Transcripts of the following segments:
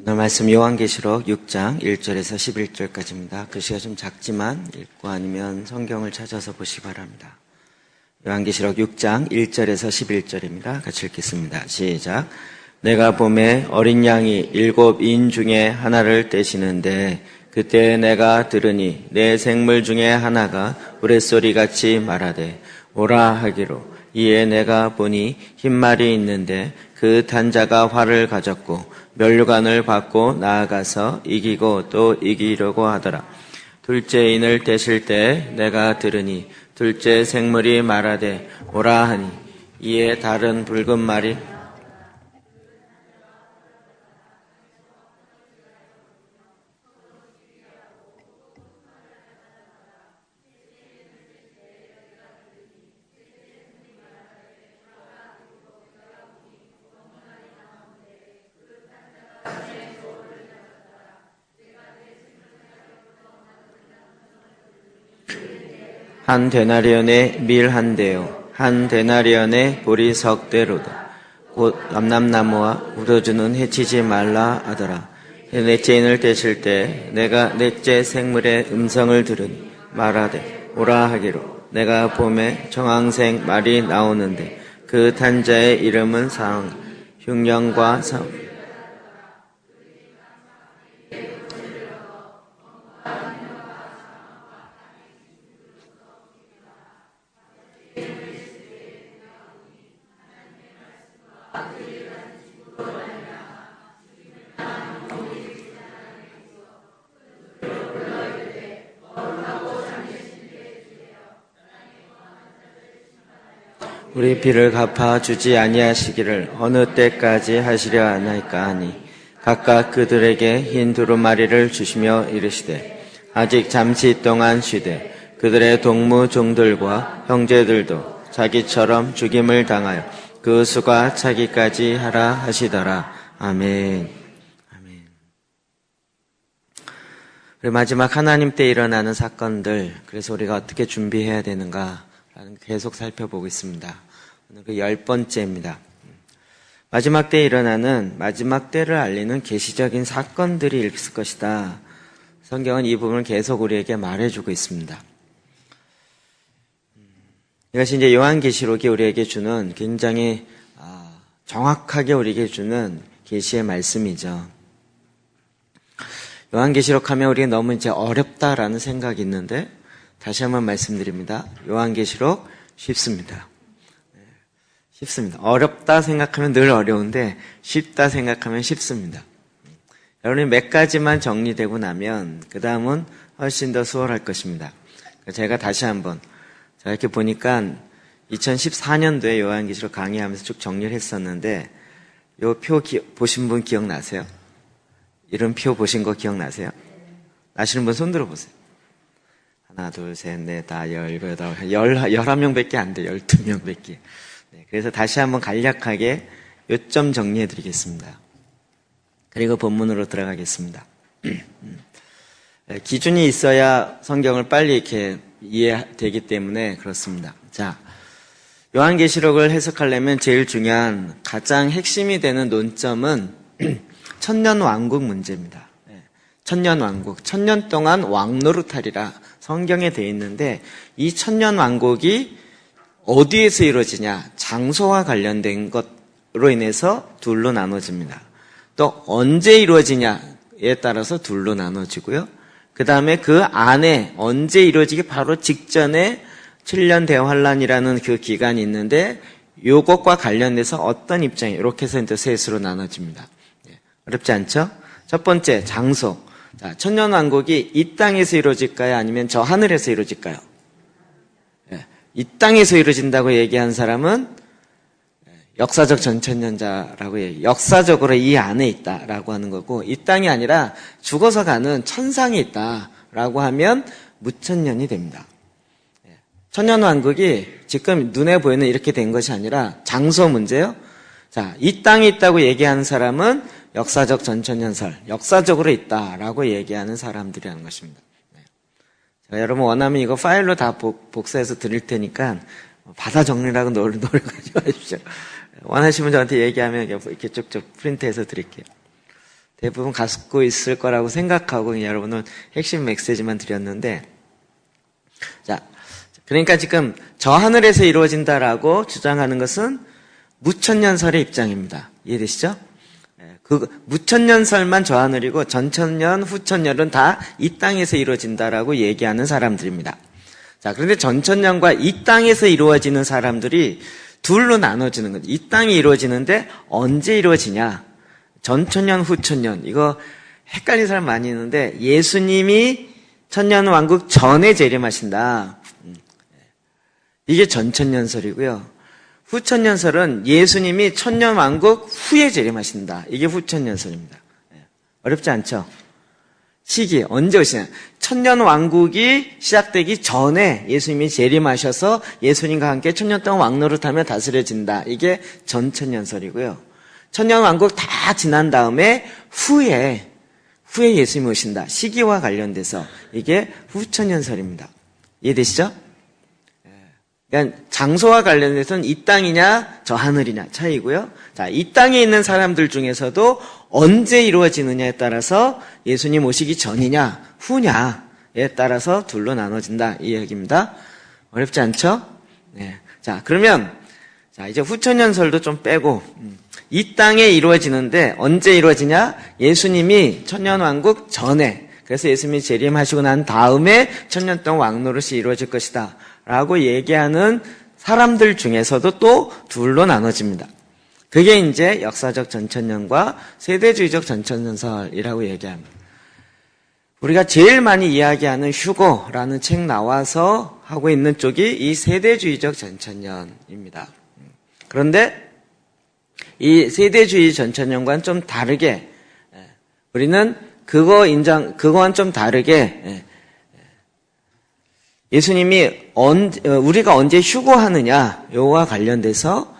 오늘 말씀 요한계시록 6장 1절에서 11절까지입니다. 글씨가 좀 작지만 읽고 아니면 성경을 찾아서 보시기 바랍니다. 요한계시록 6장 1절에서 11절입니다. 같이 읽겠습니다. 시작. 내가 봄에 어린 양이 7인 중에 하나를 떼시는데 그때 내가 들으니 내 생물 중에 하나가 우레소리같이 말하되 오라 하기로 이에 내가 보니 흰말이 있는데 그 단자가 활을 가졌고 면류관을 받고 나아가서 이기고 또 이기려고 하더라. 둘째 인을 떼실 때 내가 들으니 둘째 생물이 말하되 오라 하니 이에 다른 붉은 말이 한 데나리온의 밀 한 대요 한 데나리온의 보리 석 대로다. 곧 감람나무와 우려주는 해치지 말라 하더라. 넷째 인을 떼실 때 내가 넷째 생물의 음성을 들으니 말하되 오라 하기로 내가 봄에 정황생 말이 나오는데 그 단자의 이름은 상 흉령과 상 우리 비를 갚아 주지 아니하시기를 어느 때까지 하시려 하나이까 하니 각각 그들에게 흰 두루마리를 주시며 이르시되 아직 잠시 동안 쉬되 그들의 동무 종들과 형제들도 자기처럼 죽임을 당하여 그 수가 차기까지 하라 하시더라. 아멘. 아멘. 그리고 마지막 하나님 때 일어나는 사건들, 그래서 우리가 어떻게 준비해야 되는가라는 계속 살펴보고 있습니다. 오늘 그 10번째입니다. 마지막 때에 일어나는 마지막 때를 알리는 계시적인 사건들이 있을 것이다. 성경은 이 부분을 계속 우리에게 말해주고 있습니다. 이것이 이제 요한계시록이 우리에게 주는 굉장히 정확하게 우리에게 주는 계시의 말씀이죠. 요한계시록 하면 우리가 너무 이제 어렵다라는 생각이 있는데 다시 한번 말씀드립니다. 요한계시록 쉽습니다. 쉽습니다. 어렵다 생각하면 늘 어려운데 쉽다 생각하면 쉽습니다. 여러분이 몇 가지만 정리되고 나면 그 다음은 훨씬 더 수월할 것입니다. 제가 다시 한번 자 이렇게 보니까 2014년도에 요한계시록 강의하면서 쭉 정리를 했었는데 요 표 보신 분 기억나세요? 이런 표 보신 거 기억나세요? 아시는 분 손 들어보세요. 하나, 둘, 셋, 넷, 다, 11명밖에 안 돼요. 12명밖에. 네, 그래서 다시 한번 간략하게 요점 정리해 드리겠습니다. 그리고 본문으로 들어가겠습니다. 기준이 있어야 성경을 빨리 이렇게 이해되기 때문에 그렇습니다. 자, 요한계시록을 해석하려면 제일 중요한 가장 핵심이 되는 논점은 천년왕국 문제입니다. 천년왕국, 천년 동안 왕노릇하리라 성경에 되어 있는데 이 천년왕국이 어디에서 이루어지냐? 장소와 관련된 것으로 인해서 둘로 나눠집니다. 또 언제 이루어지냐에 따라서 둘로 나눠지고요. 그 다음에 그 안에 언제 이루어지기 바로 직전에 7년 대환란이라는 그 기간이 있는데 요것과 관련돼서 어떤 입장이 이렇게 해서 이제 셋으로 나눠집니다. 어렵지 않죠? 첫 번째, 장소. 자, 천년왕국이 이 땅에서 이루어질까요? 아니면 저 하늘에서 이루어질까요? 이 땅에서 이루어진다고 얘기한 사람은 역사적 전천년자라고 얘기해요. 역사적으로 이 안에 있다라고 하는 거고 이 땅이 아니라 죽어서 가는 천상에 있다라고 하면 무천년이 됩니다. 천년왕국이 지금 눈에 보이는 이렇게 된 것이 아니라 장소 문제요. 자, 이 땅에 있다고 얘기하는 사람은 역사적 전천년설, 역사적으로 있다라고 얘기하는 사람들이라는 것입니다. 자, 여러분 원하면 이거 파일로 다 복사해서 드릴 테니까 받아 적느라고 노력하지 마십시오. 원하시면 저한테 얘기하면 이렇게 쭉쭉 프린트해서 드릴게요. 대부분 갖고 있을 거라고 생각하고 그냥 여러분은 핵심 메시지만 드렸는데, 자, 그러니까 지금 저 하늘에서 이루어진다라고 주장하는 것은 무천년설의 입장입니다. 이해되시죠? 그 무천년설만 저 하늘이고 전천년, 후천년은 다 이 땅에서 이루어진다라고 얘기하는 사람들입니다. 자, 그런데 전천년과 이 땅에서 이루어지는 사람들이 둘로 나눠지는 거죠. 이 땅이 이루어지는데 언제 이루어지냐? 전천년, 후천년. 이거 헷갈리는 사람 많이 있는데 예수님이 천년왕국 전에 재림하신다. 이게 전천년설이고요. 후천년설은 예수님이 천년왕국 후에 재림하신다. 이게 후천년설입니다. 어렵지 않죠? 시기 언제 오시냐? 천년왕국이 시작되기 전에 예수님이 재림하셔서 예수님과 함께 천년 동안 왕노릇하며 다스려진다. 이게 전천년설이고요. 천년왕국 다 지난 다음에 후에 예수님이 오신다. 시기와 관련돼서 이게 후천년설입니다. 이해되시죠? 그러니까 장소와 관련해서는 이 땅이냐 저 하늘이냐 차이고요. 자, 이 땅에 있는 사람들 중에서도 언제 이루어지느냐에 따라서 예수님 오시기 전이냐 후냐에 따라서 둘로 나눠진다 이 얘기입니다. 어렵지 않죠? 네. 자, 그러면 자 이제 후천년설도 좀 빼고 이 땅에 이루어지는데 언제 이루어지냐? 예수님이 천년왕국 전에, 그래서 예수님이 재림하시고 난 다음에 천년 동안 왕노릇이 이루어질 것이다 라고 얘기하는 사람들 중에서도 또 둘로 나눠집니다. 그게 이제 역사적 전천년과 세대주의적 전천년설이라고 얘기합니다. 우리가 제일 많이 이야기하는 휴거라는 책 나와서 하고 있는 쪽이 이 세대주의적 전천년입니다. 그런데 이 세대주의 전천년과는 좀 다르게 우리는 그거와는 좀 다르게 예수님이 우리가 언제 휴거하느냐 요와 관련돼서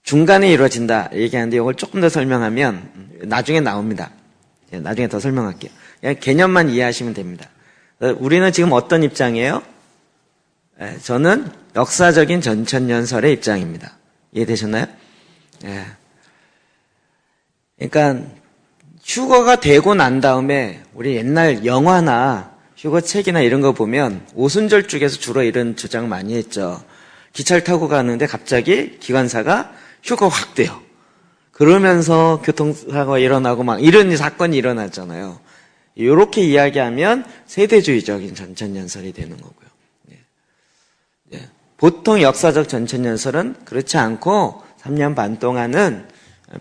중간에 이루어진다 얘기하는데 이걸 조금 더 설명하면 나중에 나옵니다. 나중에 더 설명할게요. 그냥 개념만 이해하시면 됩니다. 우리는 지금 어떤 입장이에요? 저는 역사적인 전천년설의 입장입니다. 이해되셨나요? 그러니까 휴거가 되고 난 다음에 우리 옛날 영화나 휴거 책이나 이런 거 보면 오순절 쪽에서 주로 이런 주장 많이 했죠. 기차를 타고 가는데 갑자기 기관사가 휴거 확 돼요. 그러면서 교통사고가 일어나고 막 이런 사건이 일어났잖아요. 이렇게 이야기하면 세대주의적인 전천년설이 되는 거고요. 보통 역사적 전천년설은 그렇지 않고 3년 반 동안은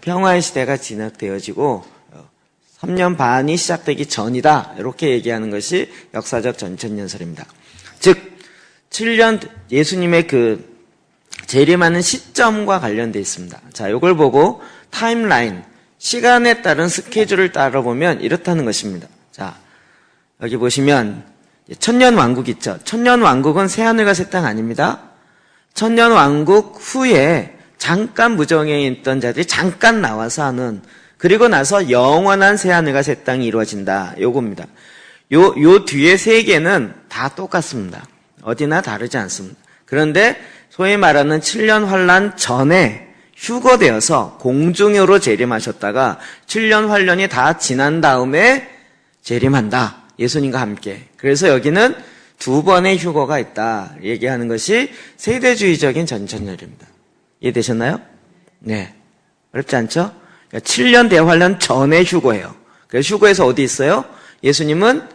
평화의 시대가 진행되어지고 3년 반이 시작되기 전이다. 이렇게 얘기하는 것이 역사적 전천년설입니다. 즉 7년 예수님의 그 재림하는 시점과 관련되어 있습니다. 자, 이걸 보고 타임라인, 시간에 따른 스케줄을 따라 보면 이렇다는 것입니다. 자, 여기 보시면 천년왕국 있죠. 천년왕국은 새하늘과 새 땅 아닙니다. 천년왕국 후에 잠깐 무정에 있던 자들이 잠깐 나와서 하는, 그리고 나서 영원한 새하늘과 새 땅이 이루어진다. 요겁니다. 요 뒤에 세 개는 다 똑같습니다. 어디나 다르지 않습니다. 그런데 소위 말하는 7년 환란 전에 휴거되어서 공중으로 재림하셨다가 7년 환란이 다 지난 다음에 재림한다. 예수님과 함께. 그래서 여기는 두 번의 휴거가 있다. 얘기하는 것이 세대주의적인 전천년입니다. 이해되셨나요? 네. 어렵지 않죠? 그러니까 7년 대환란 전에 휴거예요. 그래서 휴거에서 어디 있어요? 예수님은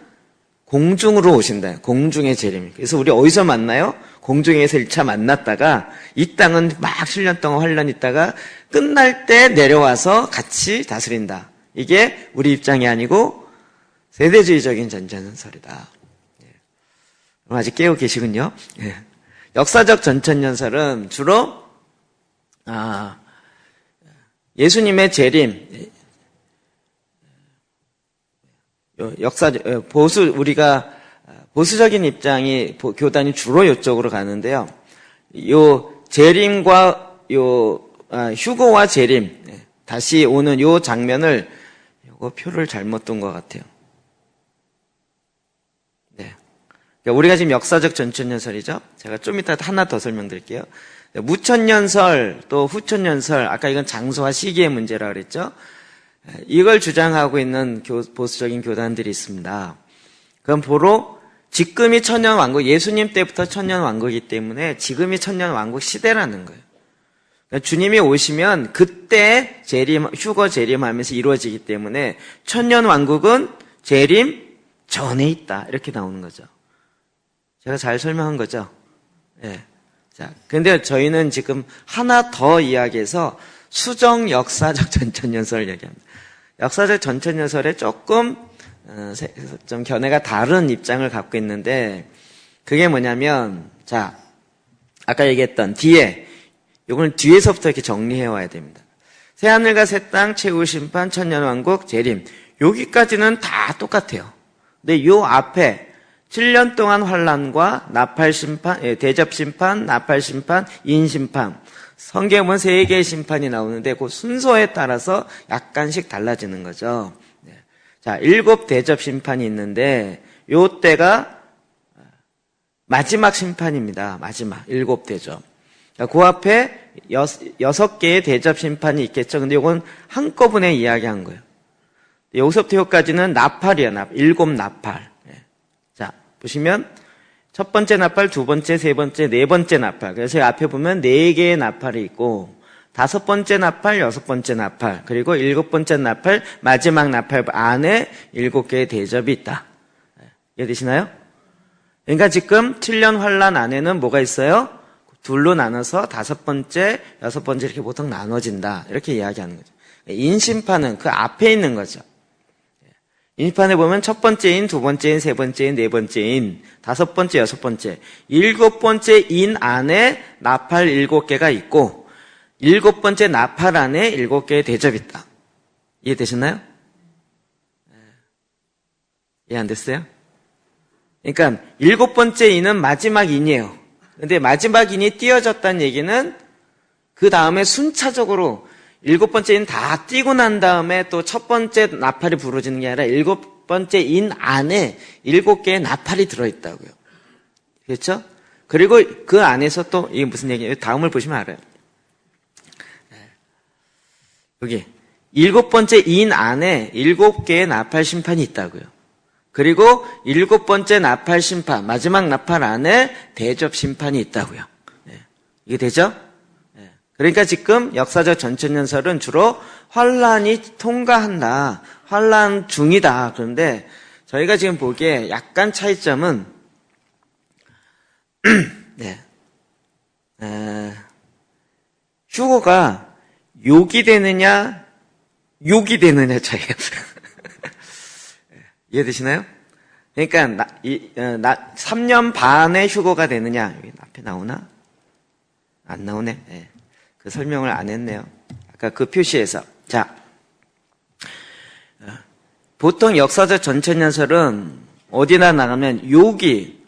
공중으로 오신다. 공중의 재림. 그래서 우리 어디서 만나요? 공중에서 1차 만났다가 이 땅은 막 7년 동안 환란 있다가 끝날 때 내려와서 같이 다스린다. 이게 우리 입장이 아니고 세대주의적인 전천년설이다. 아직 깨우고 계시군요. 역사적 전천년설은 주로 예수님의 재림, 우리가 보수적인 입장이 교단이 주로 이쪽으로 가는데요. 요 재림과 휴거와 재림, 다시 오는 요 장면을 요거 표를 잘못 둔 것 같아요. 네. 우리가 지금 역사적 전천년설이죠. 제가 좀 이따 하나 더 설명드릴게요. 무천년설 또 후천년설, 아까 이건 장소와 시기의 문제라 그랬죠. 이걸 주장하고 있는 보수적인 교단들이 있습니다. 그럼 보로 지금이 천년왕국, 예수님 때부터 천년왕국이기 때문에 지금이 천년왕국 시대라는 거예요. 그러니까 주님이 오시면 그때 휴거 재림하면서 이루어지기 때문에 천년왕국은 재림 전에 있다, 이렇게 나오는 거죠. 제가 잘 설명한 거죠? 예. 자, 근데 저희는 지금 하나 더 이야기해서 수정 역사적 전천년설을 얘기합니다. 역사적 전천년설에 조금 좀 견해가 다른 입장을 갖고 있는데, 그게 뭐냐면, 자, 아까 얘기했던 뒤에, 이거는 뒤에서부터 이렇게 정리해 와야 됩니다. 새하늘과 새 땅, 최후 심판, 천년왕국, 재림, 여기까지는 다 똑같아요. 근데 요 앞에 7년 동안 환란과 나팔 심판, 대접 심판, 나팔 심판, 인 심판, 성경에 보면 3개의 심판이 나오는데 그 순서에 따라서 약간씩 달라지는 거죠. 자, 7 대접 심판이 있는데 요 때가 마지막 심판입니다. 마지막 7 대접. 그 앞에 6개의 대접 심판이 있겠죠. 근데 이건 한꺼번에 이야기한 거예요. 여기서부터 여기까지는 나팔이에요. 7 나팔. 자, 보시면 첫 번째 나팔, 두 번째, 세 번째, 네 번째 나팔. 그래서 앞에 보면 4개의 나팔이 있고 5번째 나팔, 6번째 나팔, 그리고 7번째 나팔, 마지막 나팔 안에 7개의 대접이 있다. 이해되시나요? 그러니까 지금 7년 환란 안에는 뭐가 있어요? 둘로 나눠서 5번째, 6번째 이렇게 보통 나눠진다, 이렇게 이야기하는 거죠. 인심판은 그 앞에 있는 거죠. 인심판에 보면 첫 번째 인, 두 번째 인, 세 번째 인, 네 번째 인, 5번째, 6번째, 7번째 인 안에 나팔 7개가 있고 7번째 나팔 안에 7개의 대접이 있다. 이해되셨나요? 이해 안 됐어요? 그러니까 7번째 인은 마지막 인이에요. 근데 마지막 인이 띄어졌다는 얘기는 그 다음에 순차적으로 7번째 인 다 띄고 난 다음에 또 첫 번째 나팔이 부러지는 게 아니라 7번째 인 안에 7개의 나팔이 들어있다고요. 그렇죠? 그리고 그 안에서 또 이게 무슨 얘기예요? 다음을 보시면 알아요. 여기 7번째 인 안에 7개의 나팔 심판이 있다고요. 그리고 7번째 나팔 심판, 마지막 나팔 안에 대접 심판이 있다고요. 이게 되죠? 그러니까 지금 역사적 전천년설은 주로 환란이 통과한다, 환란 중이다. 그런데 저희가 지금 보기에 약간 차이점은 휴거가 욕이 되느냐 욕이 되느냐 차이가 이해되시나요? 그러니까 3년 반의 휴거가 되느냐, 여기 앞에 나오나? 안 나오네. 네. 그 설명을 안 했네요. 아까 그 표시에서. 자, 보통 역사적 전천년설은 어디나 나가면 욕이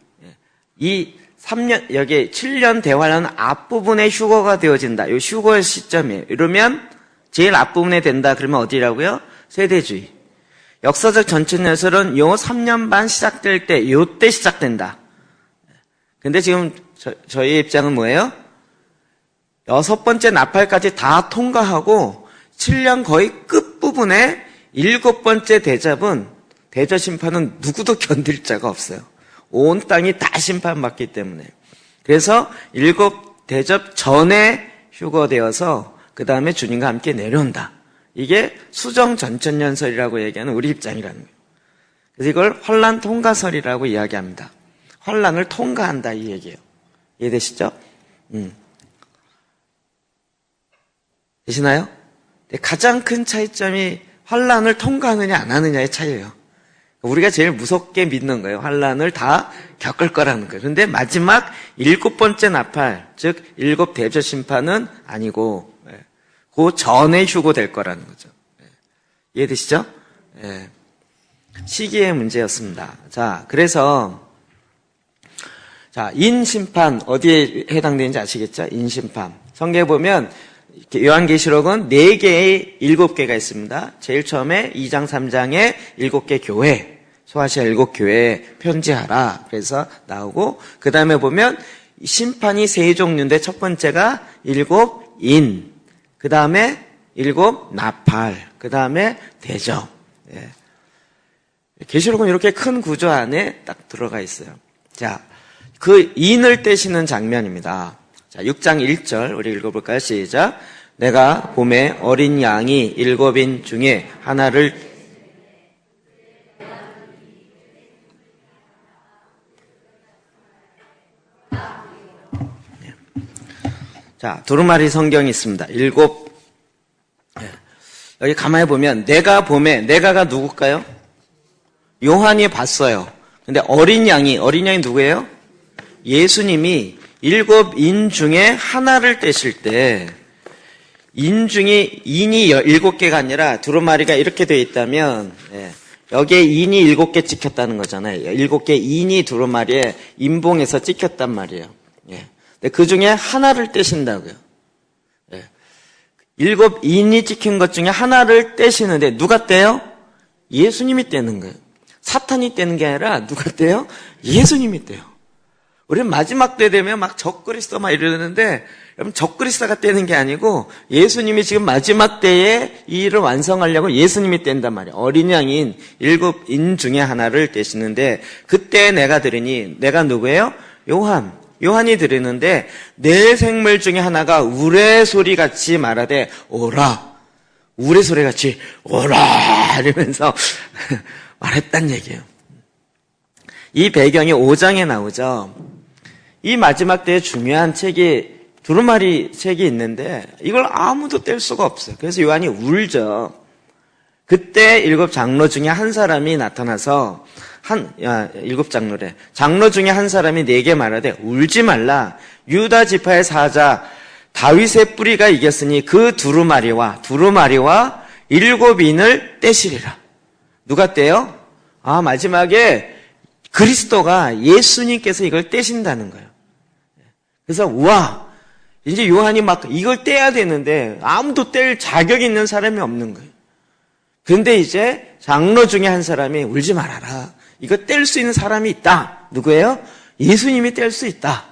이 3년, 여기 7년 대환란 앞부분에 휴거가 되어진다. 이 휴거의 시점이에요. 이러면 제일 앞부분에 된다. 그러면 어디라고요? 세대주의. 역사적 전천년설은 요 3년 반 시작될 때, 요때 시작된다. 근데 지금 저희 입장은 뭐예요? 6번째 나팔까지 다 통과하고 7년 거의 끝부분에 7번째 대접은, 대접 심판은 누구도 견딜 자가 없어요. 온 땅이 다 심판받기 때문에. 그래서 7 대접 전에 휴거되어서 그 다음에 주님과 함께 내려온다. 이게 수정 전천년설이라고 얘기하는 우리 입장이라는 거예요. 그래서 이걸 환란 통과설이라고 이야기합니다. 환란을 통과한다, 이 얘기예요. 이해되시죠? 되시나요? 가장 큰 차이점이 환란을 통과하느냐 안 하느냐의 차이예요. 우리가 제일 무섭게 믿는 거예요. 환란을 다 겪을 거라는 거예요. 그런데 마지막 7번째 나팔, 즉 7 대접 심판은 아니고 그 전에 휴거될 거라는 거죠. 이해되시죠? 시기의 문제였습니다. 자, 그래서 인심판 어디에 해당되는지 아시겠죠? 인심판. 성경에 보면 요한계시록은 4개의 7개가 있습니다. 제일 처음에 2장 3장에 7개 교회, 소아시아 7교회에 편지하라. 그래서 나오고, 그 다음에 보면 심판이 세 종류인데 첫 번째가 일곱 인, 그 다음에 일곱 나팔, 그 다음에 대접. 예. 계시록은 이렇게 큰 구조 안에 딱 들어가 있어요. 자, 그 인을 떼시는 장면입니다. 자, 6장 1절 우리 읽어볼까요? 시작. 내가 봄에 어린 양이 일곱 인 중에 하나를 자, 두루마리 성경이 있습니다. 일곱. 여기 가만히 보면 내가 봄에, 내가가 누굴까요? 요한이 봤어요. 근데 어린 양이 누구예요? 예수님이 일곱 인 중에 하나를 떼실 때 인 중에 인이 일곱 개가 아니라 두루마리가 이렇게 되어 있다면 여기에 인이 일곱 개 찍혔다는 거잖아요. 일곱 개 인이 두루마리에 인봉에서 찍혔단 말이에요. 그 중에 하나를 떼신다고요. 일곱 인이 찍힌 것 중에 하나를 떼시는데 누가 떼요? 예수님이 떼는 거예요. 사탄이 떼는 게 아니라 누가 떼요? 예수님이 떼요. 우리는 마지막 때 되면 막 적그리스도 막 이러는데 여러분 적그리스도가 떼는 게 아니고 예수님이 지금 마지막 때에 이 일을 완성하려고 예수님이 뗀단 말이에요. 어린 양인 일곱 인 중에 하나를 떼시는데 그때 내가 들으니 내가 누구예요? 요한이 들으는데 내 생물 중에 하나가 우레소리 같이 말하되 오라. 우레소리 같이 오라 이러면서 말했단 얘기예요. 이 배경이 5장에 나오죠. 이 마지막 때에 중요한 책이 두루마리 책이 있는데 이걸 아무도 뗄 수가 없어요. 그래서 요한이 울죠. 그때 일곱 장로 중에 한 사람이 나타나서 일곱 장로래. 장로 중에 한 사람이 내게 말하되 울지 말라. 유다 지파의 사자 다윗의 뿌리가 이겼으니 그 두루마리와 일곱 인을 떼시리라. 누가 떼요? 마지막에 그리스도가 예수님께서 이걸 떼신다는 거예요. 그래서 우와, 이제 요한이 막 이걸 떼야 되는데 아무도 뗄 자격이 있는 사람이 없는 거예요. 그런데 이제 장로 중에 한 사람이 울지 말아라. 이거 뗄 수 있는 사람이 있다. 누구예요? 예수님이 뗄 수 있다.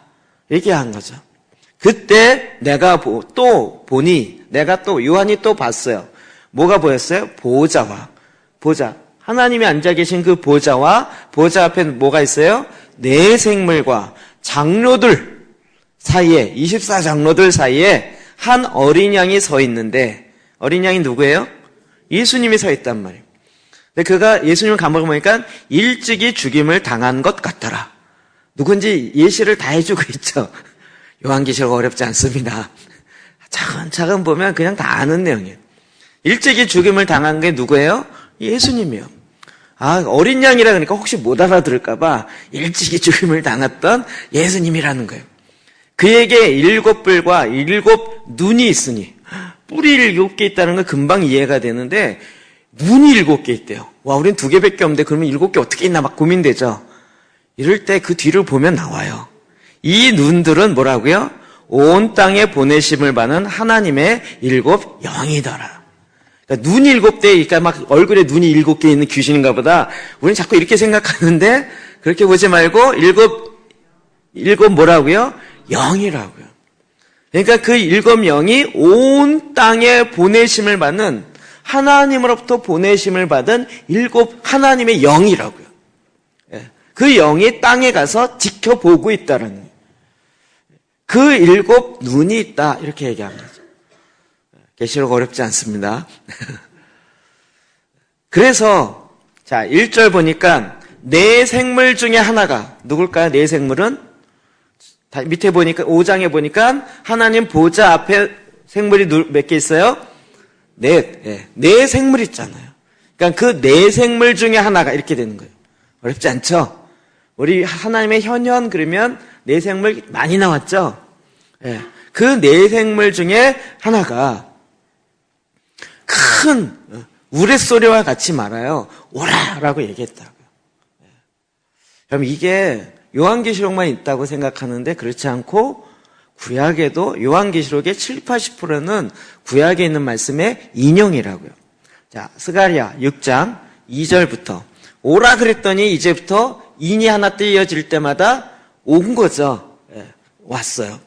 얘기한 거죠. 그때 내가 요한이 또 봤어요. 뭐가 보였어요? 보좌. 하나님이 앉아 계신 그 보좌와 보좌 앞에 뭐가 있어요? 네 생물과 장로들 사이에 24장로들 사이에 한 어린 양이 서 있는데 어린 양이 누구예요? 예수님이 서 있단 말이에요. 근데 그가 예수님을 가만히 보니까 일찍이 죽임을 당한 것 같더라. 누군지 예시를 다 해주고 있죠. 요한계시록 어렵지 않습니다. 차근차근 보면 그냥 다 아는 내용이에요. 일찍이 죽임을 당한 게 누구예요? 예수님이요. 어린 양이라 그러니까 혹시 못 알아들을까봐 일찍이 죽임을 당했던 예수님이라는 거예요. 그에게 일곱 뿔과 일곱 눈이 있으니 뿔이 일곱 개 있다는 건 금방 이해가 되는데 눈이 일곱 개 있대요. 와, 우린 두 개밖에 없는데 그러면 일곱 개 어떻게 있나 막 고민되죠. 이럴 때 그 뒤를 보면 나와요. 이 눈들은 뭐라고요? 온 땅에 보내심을 받는 하나님의 일곱 영이더라. 그러니까 눈이 일곱 대, 그러니까 막 얼굴에 눈이 일곱 개 있는 귀신인가 보다. 우리는 자꾸 이렇게 생각하는데 그렇게 보지 말고 일곱 뭐라고요? 영이라고요. 그러니까 그 일곱 영이 온 땅에 보내심을 받는 하나님으로부터 보내심을 받은 일곱 하나님의 영이라고요. 그 영이 땅에 가서 지켜보고 있다라는 거예요. 그 일곱 눈이 있다 이렇게 얘기하는 거죠. 계시록 어렵지 않습니다. 그래서 자 1절 보니까 네 생물 중에 하나가 누굴까요? 네 생물은 밑에 보니까 5장에 보니까 하나님 보좌 앞에 생물이 몇 개 있어요? 네 생물 있잖아요. 그러니까 그 네 생물 중에 하나가 이렇게 되는 거예요. 어렵지 않죠? 우리 하나님의 현현 그러면 네 생물 많이 나왔죠? 그 네 생물 중에 하나가 큰 우레소리와 같이 말아요. 오라라고 얘기했다고요. 그럼 이게 요한계시록만 있다고 생각하는데 그렇지 않고 구약에도 요한계시록의 70, 80%는 구약에 있는 말씀의 인용이라고요. 자, 스가랴 6장 2절부터 오라 그랬더니 이제부터 인이 하나 떼어질 때마다 온 거죠. 왔어요.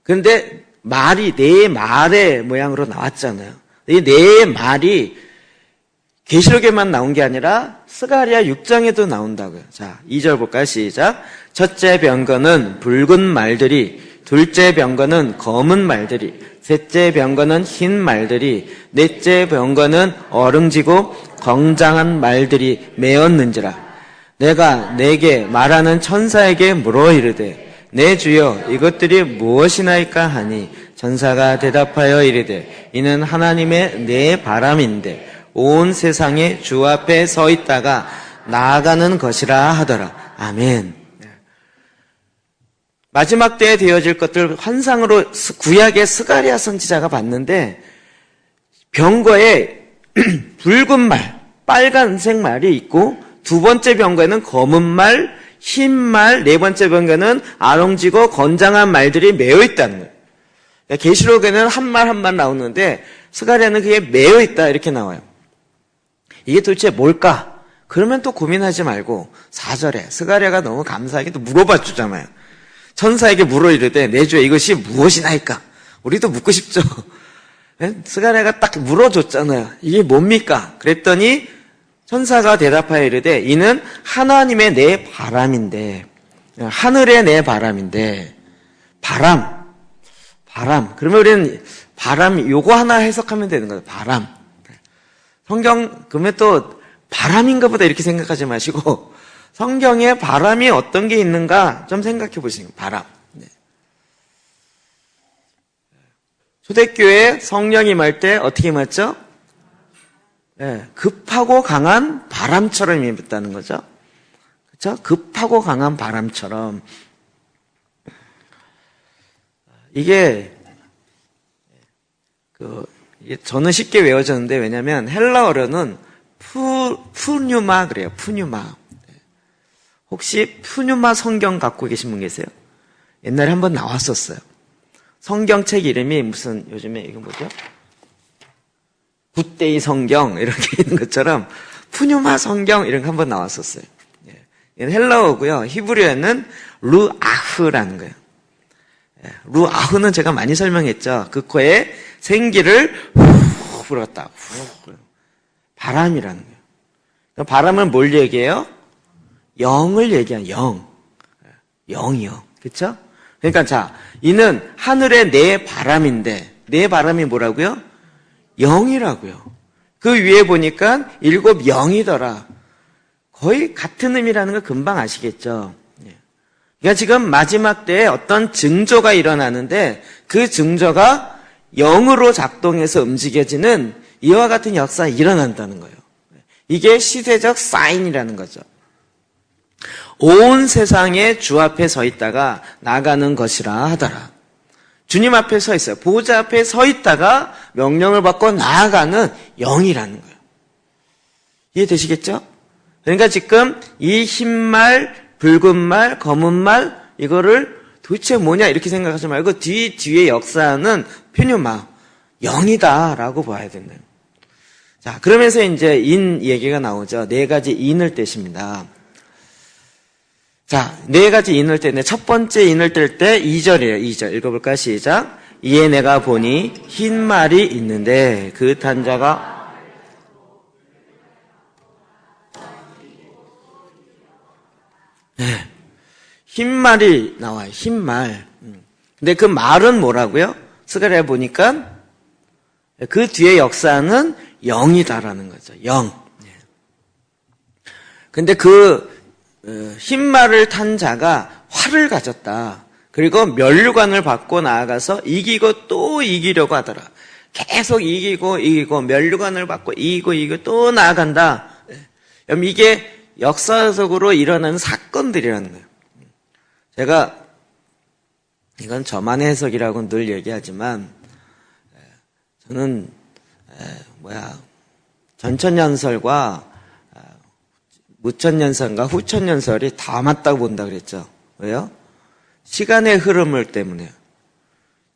그런데 말이 네 말의 모양으로 나왔잖아요. 이 네 말이 계시록에만 나온 게 아니라 스가랴 6장에도 나온다고요. 자, 2절 볼까요? 시작. 첫째 병거는 붉은 말들이, 둘째 병거는 검은 말들이, 셋째 병거는 흰 말들이, 넷째 병거는 어릉지고 건장한 말들이 메었는지라. 내가 내게 말하는 천사에게 물어 이르되 내 주여 이것들이 무엇이나이까 하니 천사가 대답하여 이르되 이는 하나님의 내 바람인데 온 세상에 주 앞에 서 있다가 나아가는 것이라 하더라. 아멘. 마지막 때에 되어질 것들 환상으로 구약의 스가랴 선지자가 봤는데 병거에 붉은 말, 빨간색 말이 있고 두 번째 병거에는 검은 말, 흰 말, 네 번째 병거는 아롱지고 건장한 말들이 메어 있다는 거예요. 계시록에는 한 말 한 말 나오는데 스가랴는 그게 메어 있다 이렇게 나와요. 이게 도대체 뭘까? 그러면 또 고민하지 말고 4절에 스가랴가 너무 감사하게 또 물어봐 주잖아요. 천사에게 물어 이르되 내 주여 이것이 무엇이나이까? 우리도 묻고 싶죠. 스가랴가 딱 물어줬잖아요. 이게 뭡니까? 그랬더니 천사가 대답하여 이르되 이는 하나님의 내 바람인데, 하늘의 내 바람인데, 바람. 그러면 우리는 바람 요거 하나 해석하면 되는 거예요. 바람. 성경 그러면 또 바람인가 보다 이렇게 생각하지 마시고 성경에 바람이 어떤 게 있는가 좀 생각해 보시는 거예요. 바람. 초대교회 성령이 임할 때 어떻게 임했죠? 급하고 강한 바람처럼 임했다는 거죠. 그렇죠? 급하고 강한 바람처럼. 이게 저는 쉽게 외워졌는데 왜냐하면 헬라어로는 푸뉴마 그래요. 푸뉴마. 혹시 푸뉴마 성경 갖고 계신 분 계세요? 옛날에 한번 나왔었어요. 성경책 이름이 무슨 요즘에 이거 뭐죠? 굿데이 성경 이렇게 있는 것처럼 푸뉴마 성경 이런 거 한번 나왔었어요. 얘는 헬라어고요. 히브리어는 루아흐라는 거예요. 루아흐는 제가 많이 설명했죠. 그 코에 생기를 후 불었다. 바람이라는 거예요. 바람은 뭘 얘기해요? 영을 얘기한 영. 영이요. 그렇죠? 그러니까 자, 이는 하늘의 내 바람인데 내 바람이 뭐라고요? 영이라고요. 그 위에 보니까 7 영이더라. 거의 같은 의미라는 걸 금방 아시겠죠? 그러니까 지금 마지막 때에 어떤 징조가 일어나는데 그 징조가 영으로 작동해서 움직여지는 이와 같은 역사가 일어난다는 거예요. 이게 시대적 사인이라는 거죠. 온 세상에 주 앞에 서 있다가 나가는 것이라 하더라. 주님 앞에 서 있어요. 보호자 앞에 서 있다가 명령을 받고 나아가는 영이라는 거예요. 이해되시겠죠? 그러니까 지금 이 흰 말, 붉은 말, 검은 말 이거를 도대체 뭐냐 이렇게 생각하지 말고 뒤에 역사는 퓨뉴마, 영이다라고 봐야 된다. 자, 그러면서 이제 인 얘기가 나오죠. 4가지 인을 떼십니다. 자, 4가지 인을 떼는데 첫 번째 인을 뗄 때 2절이에요. 2절 읽어볼까요? 시작. 이에 내가 보니 흰 말이 있는데 그 탄자가 흰 말이 나와요. 흰 말. 근데 그 말은 뭐라고요? 스가랴 보니까 그 뒤에 역사는 영이다라는 거죠. 영. 근데 그 흰 말을 탄 자가 활을 가졌다. 그리고 면류관을 받고 나아가서 이기고 또 이기려고 하더라. 계속 이기고 면류관을 받고 이기고 또 나아간다. 그럼 이게 역사적으로 일어나는 사건들이라는 거예요. 제가 이건 저만의 해석이라고 늘 얘기하지만 저는 전천년설과 무천년설과 후천년설이 다 맞다고 본다 그랬죠. 왜요? 시간의 흐름을 때문에요.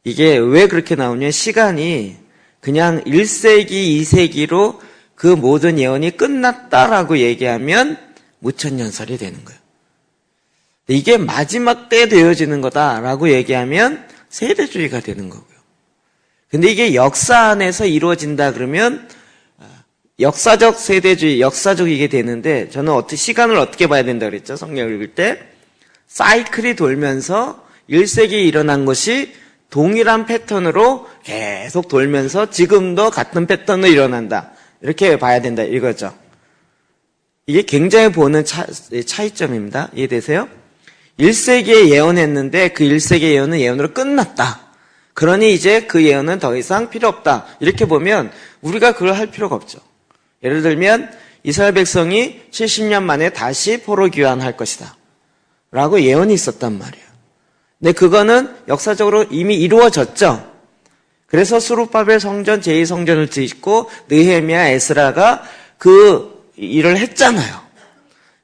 이게 왜 그렇게 나오냐? 시간이 그냥 1세기, 2세기로 그 모든 예언이 끝났다라고 얘기하면 무천년설이 되는 거예요. 이게 마지막 때 되어지는 거다라고 얘기하면 세대주의가 되는 거고요. 근데 이게 역사 안에서 이루어진다 그러면 역사적 세대주의, 역사적이게 되는데, 저는 시간을 어떻게 봐야 된다 그랬죠? 성경을 읽을 때. 사이클이 돌면서 1세기에 일어난 것이 동일한 패턴으로 계속 돌면서 지금도 같은 패턴으로 일어난다. 이렇게 봐야 된다 이거죠. 이게 굉장히 보는 차이점입니다. 이해되세요? 1세기에 예언했는데 그 1세기 예언은 예언으로 끝났다. 그러니 이제 그 예언은 더 이상 필요 없다. 이렇게 보면 우리가 그걸 할 필요가 없죠. 예를 들면 이스라엘 백성이 70년 만에 다시 포로 귀환할 것이다 라고 예언이 있었단 말이에요. 근데 그거는 역사적으로 이미 이루어졌죠. 그래서 스룹바벨 성전, 제2성전을 짓고 느헤미야, 에스라가 그 일을 했잖아요.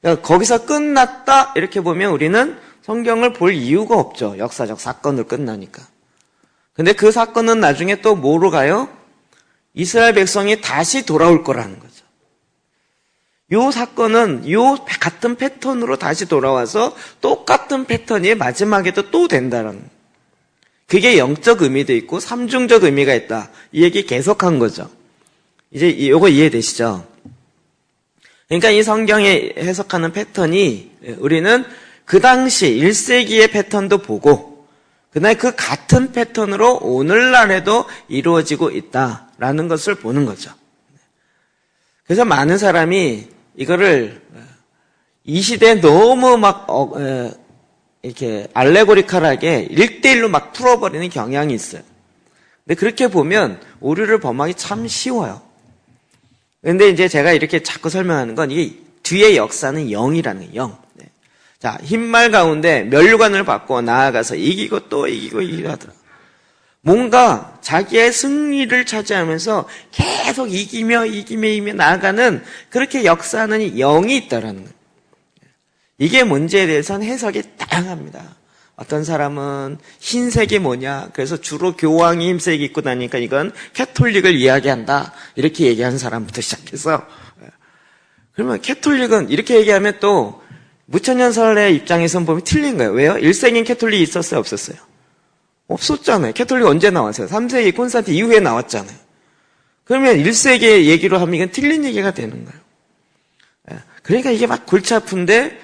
그러니까 거기서 끝났다 이렇게 보면 우리는 성경을 볼 이유가 없죠. 역사적 사건으로 끝나니까. 근데 그 사건은 나중에 또 뭐로 가요? 이스라엘 백성이 다시 돌아올 거라는 거죠. 요 사건은 요 같은 패턴으로 다시 돌아와서 똑같은 패턴이 마지막에도 또 된다는 거예요. 그게 영적 의미도 있고 삼중적 의미가 있다. 이 얘기 계속한 거죠. 이제 요거 이해되시죠? 그러니까 이 성경에 해석하는 패턴이 우리는 그 당시 1세기의 패턴도 보고 그날 그 같은 패턴으로 오늘날에도 이루어지고 있다라는 것을 보는 거죠. 그래서 많은 사람이 이거를 이 시대에 너무 막 이렇게 알레고리컬하게 1대1로 막 풀어버리는 경향이 있어요. 근데 그렇게 보면 오류를 범하기 참 쉬워요. 근데 이제 제가 이렇게 자꾸 설명하는 건 이게 뒤에 역사는 영이라는 거예요. 영. 네. 자, 흰말 가운데 면류관을 받고 나아가서 이기고 또 이기고 하더라. 뭔가 자기의 승리를 차지하면서 계속 이기며 나아가는 그렇게 역사하는 영이 있다라는 거예요. 이게 문제에 대해서는 해석이 다양합니다. 어떤 사람은 흰색이 뭐냐, 그래서 주로 교황이 흰색 입고 다니니까 이건 캐톨릭을 이야기한다 이렇게 얘기하는 사람부터 시작해서, 그러면 캐톨릭은 이렇게 얘기하면 또 무천년설의 입장에서는 보면 틀린 거예요. 왜요? 1세기엔 캐톨릭이 있었어요, 없었어요? 없었잖아요. 캐톨릭 언제 나왔어요? 3세기 콘스탄틴 이후에 나왔잖아요. 그러면 1세기의 얘기로 하면 이건 틀린 얘기가 되는 거예요. 그러니까 이게 막 골치 아픈데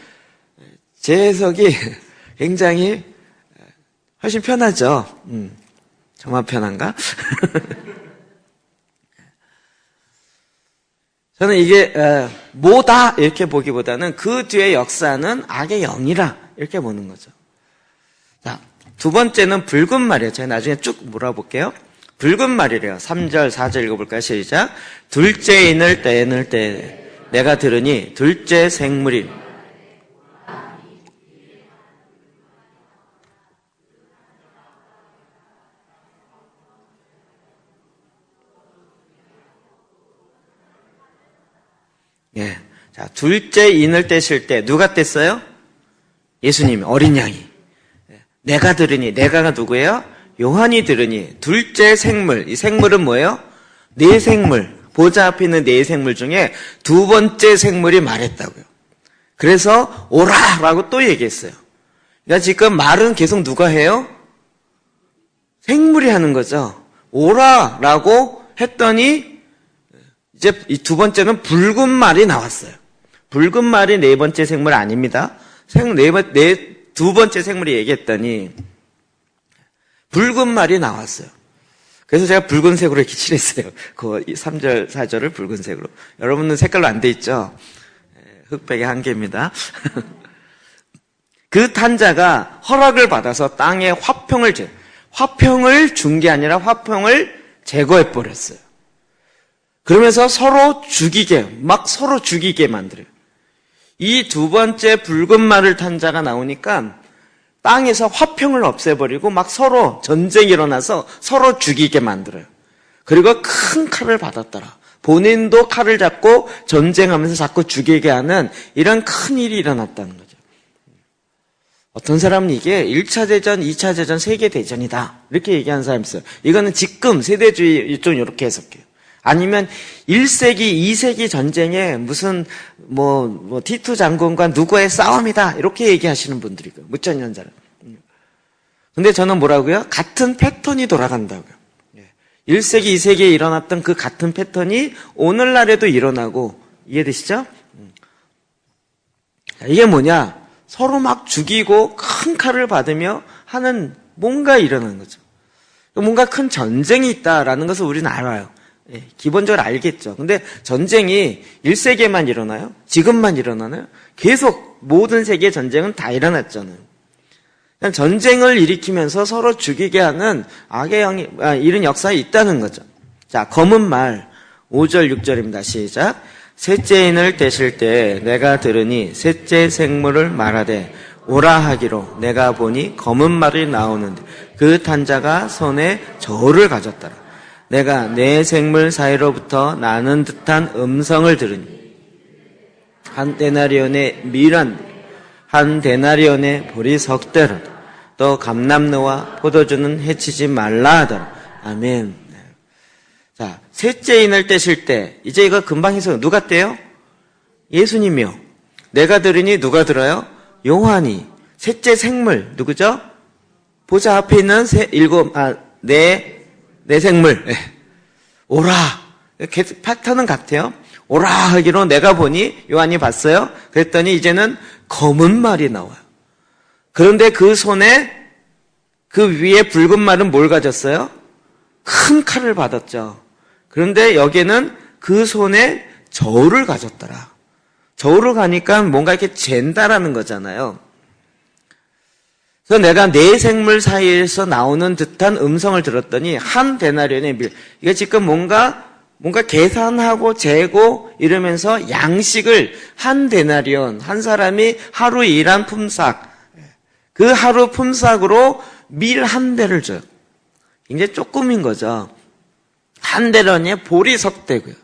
제 해석이 굉장히 훨씬 편하죠. 정말 편한가? 저는 이게 뭐다 이렇게 보기보다는 그 뒤에 역사는 악의 영이라 이렇게 보는 거죠. 자, 두 번째는 붉은 말이에요. 제가 나중에 쭉 몰아볼게요. 붉은 말이래요. 3절, 4절 읽어볼까요? 시작. 둘째 인을 떼낼 때 내가 들으니 둘째 생물이 예. 자, 둘째 인을 떼실 때 누가 뗐어요? 예수님, 어린 양이. 내가 들으니, 내가가 누구예요? 요한이 들으니, 둘째 생물. 이 생물은 뭐예요? 네 생물. 보좌 앞에 있는 네 생물 중에 두 번째 생물이 말했다고요. 그래서 오라라고 또 얘기했어요. 그러니까 지금 말은 계속 누가 해요? 생물이 하는 거죠. 오라라고 했더니 이제 이 두 번째는 붉은 말이 나왔어요. 붉은 말이 네 번째 생물 아닙니다. 두 번째 생물이 얘기했더니 붉은 말이 나왔어요. 그래서 제가 붉은색으로 이렇게 칠했어요. 그 3절, 4절을 붉은색으로. 여러분은 색깔로 안 돼 있죠? 흑백의 한계입니다. 그 탄자가 허락을 받아서 땅에 화평을 준 게 아니라 화평을 제거해버렸어요. 그러면서 서로 죽이게 만들어요. 이 두 번째 붉은 말을 탄 자가 나오니까 땅에서 화평을 없애버리고 막 서로 전쟁이 일어나서 서로 죽이게 만들어요. 그리고 큰 칼을 받았더라. 본인도 칼을 잡고 전쟁하면서 자꾸 죽이게 하는 이런 큰 일이 일어났다는 거죠. 어떤 사람은 이게 1차 대전, 2차 대전, 세계대전이다. 이렇게 얘기하는 사람이 있어요. 이거는 지금 세대주의 좀 이렇게 해석해요. 아니면 1세기, 2세기 전쟁에 무슨 티투 장군과 누구의 싸움이다 이렇게 얘기하시는 분들이 있고요. 무천년자는. 근데 저는 뭐라고요? 같은 패턴이 돌아간다고요. 1세기, 2세기에 일어났던 그 같은 패턴이 오늘날에도 일어나고, 이해되시죠? 이게 뭐냐? 서로 막 죽이고 큰 칼을 받으며 하는 뭔가 일어나는 거죠. 뭔가 큰 전쟁이 있다라는 것을 우리는 알아요. 기본적으로 알겠죠. 근데 전쟁이 1세기에만 일어나요? 지금만 일어나나요? 계속 모든 세계의 전쟁은 다 일어났잖아요. 전쟁을 일으키면서 서로 죽이게 하는 악의 영이, 이런 역사가 있다는 거죠. 자, 검은 말, 5절, 6절입니다. 시작. 셋째인을 떼실 때 내가 들으니 셋째 생물을 말하되 오라 하기로 내가 보니 검은 말이 나오는데 그 탄자가 손에 저울을 가졌더라. 내가 네 생물 사이로부터 나는 듯한 음성을 들으니 한 데나리온의 밀한 한 데나리온의 보리석대로 또 감람노와 포도주는 해치지 말라 하더라. 아멘. 자, 셋째인을 떼실 때 이제 이거 금방 해서 누가 떼요? 예수님이요. 내가 들으니 누가 들어요? 요한이. 셋째 생물 누구죠? 보좌 앞에 있는 네 생물. 오라. 패턴은 같아요. 오라 하기로 내가 보니 요한이 봤어요. 그랬더니 이제는 검은 말이 나와요. 그런데 그 손에 그 위에 붉은 말은 뭘 가졌어요? 큰 칼을 받았죠. 그런데 여기에는 그 손에 저울을 가졌더라. 저울을 가니까 뭔가 이렇게 잰다라는 거잖아요. 그래서 내가 네 생물 사이에서 나오는 듯한 음성을 들었더니 한 데나리온의 밀. 이게 지금 뭔가 계산하고 재고 이러면서 양식을 한 데나리온, 한 사람이 하루 일한 품삯, 그 하루 품삯으로 밀 한 대를 줘요. 굉장히 조금인 거죠. 한 데런에 보리석대고요.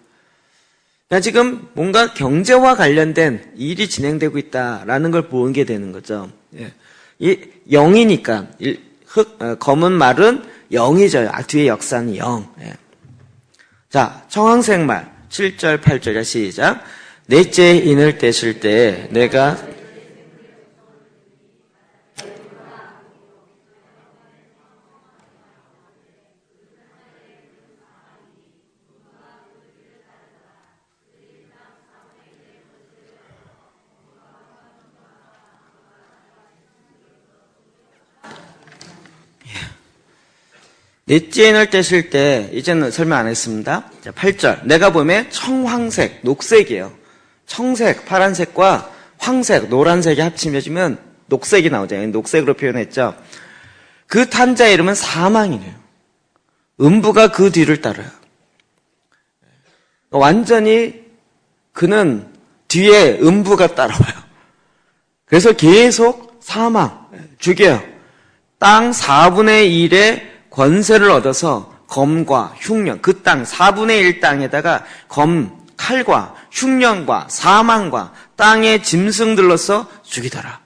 그러니까 지금 뭔가 경제와 관련된 일이 진행되고 있다라는 걸 보게 되는 거죠. 이 영이니까 검은 말은 영이죠. 뒤에 역사는 영. 자, 청황색말 7절 8절에 시작. 넷째 인을 떼실 때 내가 넷째 인을 떼실 때 이제는 설명 안 했습니다. 자, 8절. 내가 보면 청황색, 녹색이에요. 청색, 파란색과 황색, 노란색이 합치면 녹색이 나오잖아요. 녹색으로 표현했죠. 그 탄자의 이름은 사망이래요. 음부가 그 뒤를 따라요. 완전히 그는 뒤에 음부가 따라와요. 그래서 계속 사망, 죽여요. 땅 4분의 1의 권세를 얻어서 검과 흉년, 그 땅 4분의 1 땅에다가 검, 칼과 흉년과 사망과 땅의 짐승들로서 죽이더라.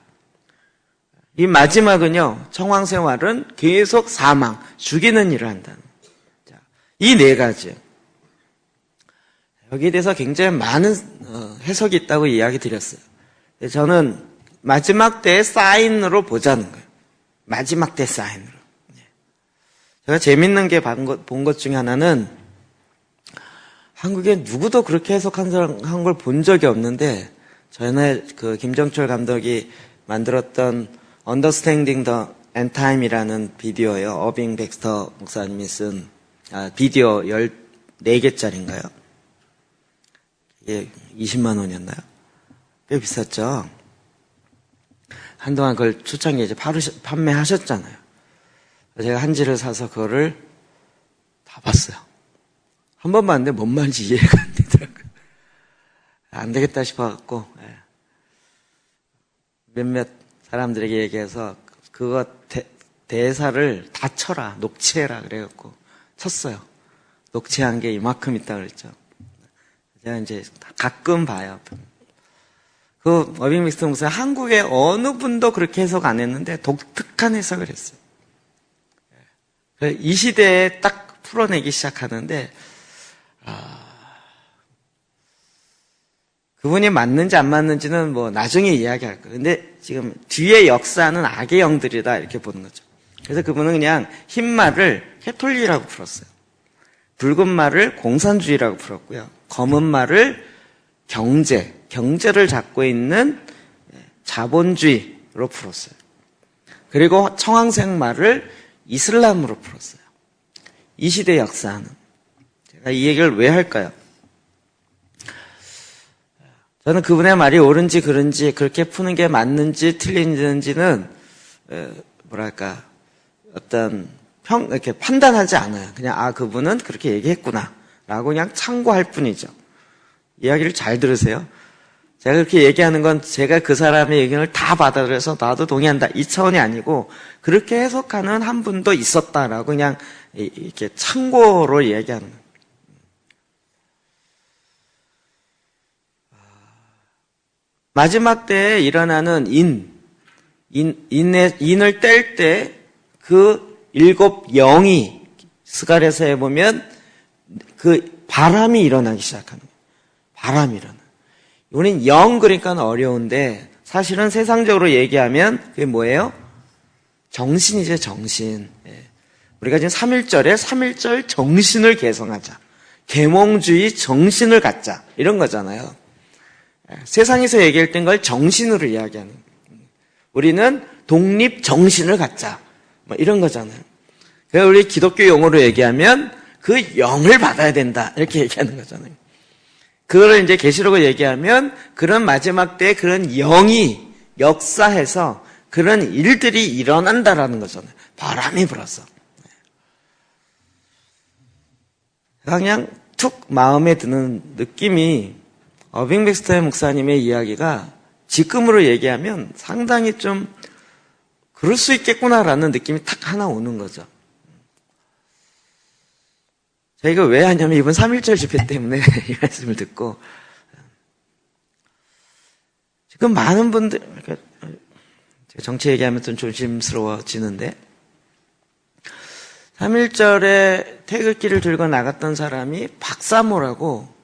이 마지막은요, 청황생활은 계속 사망, 죽이는 일을 한다는. 이 네 가지. 여기에 대해서 굉장히 많은 해석이 있다고 이야기 드렸어요. 저는 마지막 때의 사인으로 보자는 거예요. 마지막 때 사인으로. 제가 재밌는 게 본 것 중에 하나는 한국에 누구도 그렇게 해석한 사람 한 걸 본 적이 없는데 전에 그 김정철 감독이 만들었던 Understanding the End Time이라는 비디오예요. 어빙 백스터 목사님이 쓴 비디오 14개짜리인가요? 이게 20만 원이었나요? 꽤 비쌌죠. 한동안 그걸 초창기에 이제 판매하셨잖아요. 제가 한지를 사서 그거를 다 봤어요. 한 번 봤는데 뭔 말인지 이해가 안 되더라고요. 안 되겠다 싶어갖고 몇몇 사람들에게 얘기해서 그거 대사를 다 쳐라, 녹취해라 그래갖고 쳤어요. 녹취한 게 이만큼 있다 그랬죠. 제가 이제 가끔 봐요. 그 어빙 믹스터 목사 한국의 어느 분도 그렇게 해석 안 했는데 독특한 해석을 했어요. 이 시대에 딱 풀어내기 시작하는데 그분이 맞는지 안 맞는지는 뭐 나중에 이야기할 거예요. 근데 지금 뒤에 역사는 악의 영들이다 이렇게 보는 거죠. 그래서 그분은 그냥 흰 말을 캐톨릭이라고 풀었어요. 붉은 말을 공산주의라고 풀었고요. 검은 말을 경제를 잡고 있는 자본주의로 풀었어요. 그리고 청황색 말을 이슬람으로 풀었어요. 이 시대 역사는. 제가 이 얘기를 왜 할까요? 저는 그분의 말이 옳은지 그른지 그렇게 푸는 게 맞는지 틀린지는 뭐랄까 어떤 이렇게 판단하지 않아요. 그냥 그분은 그렇게 얘기했구나 라고 그냥 참고할 뿐이죠. 이야기를 잘 들으세요. 제가 그렇게 얘기하는 건 제가 그 사람의 의견을 다 받아들여서 나도 동의한다 이 차원이 아니고 그렇게 해석하는 한 분도 있었다라고 그냥 이렇게 참고로 얘기하는 거예요. 마지막 때에 일어나는 인을 뗄 때 그 7 영이 스가랴서에 보면 그 바람이 일어나기 시작하는 거예요. 바람이 일어나. 우린 영 그러니까 어려운데 사실은 세상적으로 얘기하면 그게 뭐예요? 정신이죠, 정신. 우리가 지금 3.1절에 3.1절 정신을 개성하자. 계몽주의 정신을 갖자. 이런 거잖아요. 세상에서 얘기할 땐 걸 정신으로 이야기하는 거예요. 우리는 독립 정신을 갖자. 뭐 이런 거잖아요. 그래서 우리 기독교 용어로 얘기하면 그 영을 받아야 된다. 이렇게 얘기하는 거잖아요. 그거를 이제 계시록을 얘기하면 그런 마지막 때에 그런 영이 역사해서 그런 일들이 일어난다라는 거잖아요. 바람이 불어서. 그냥 툭 마음에 드는 느낌이 어빙 백스터 목사님의 이야기가 지금으로 얘기하면 상당히 좀 그럴 수 있겠구나라는 느낌이 탁 하나 오는 거죠. 저희가 왜 하냐면 이번 3.1절 집회 때문에 이 말씀을 듣고 지금 많은 분들 제가 정치 얘기하면 좀 조심스러워지는데 3.1절에 태극기를 들고 나갔던 사람이 박사모라고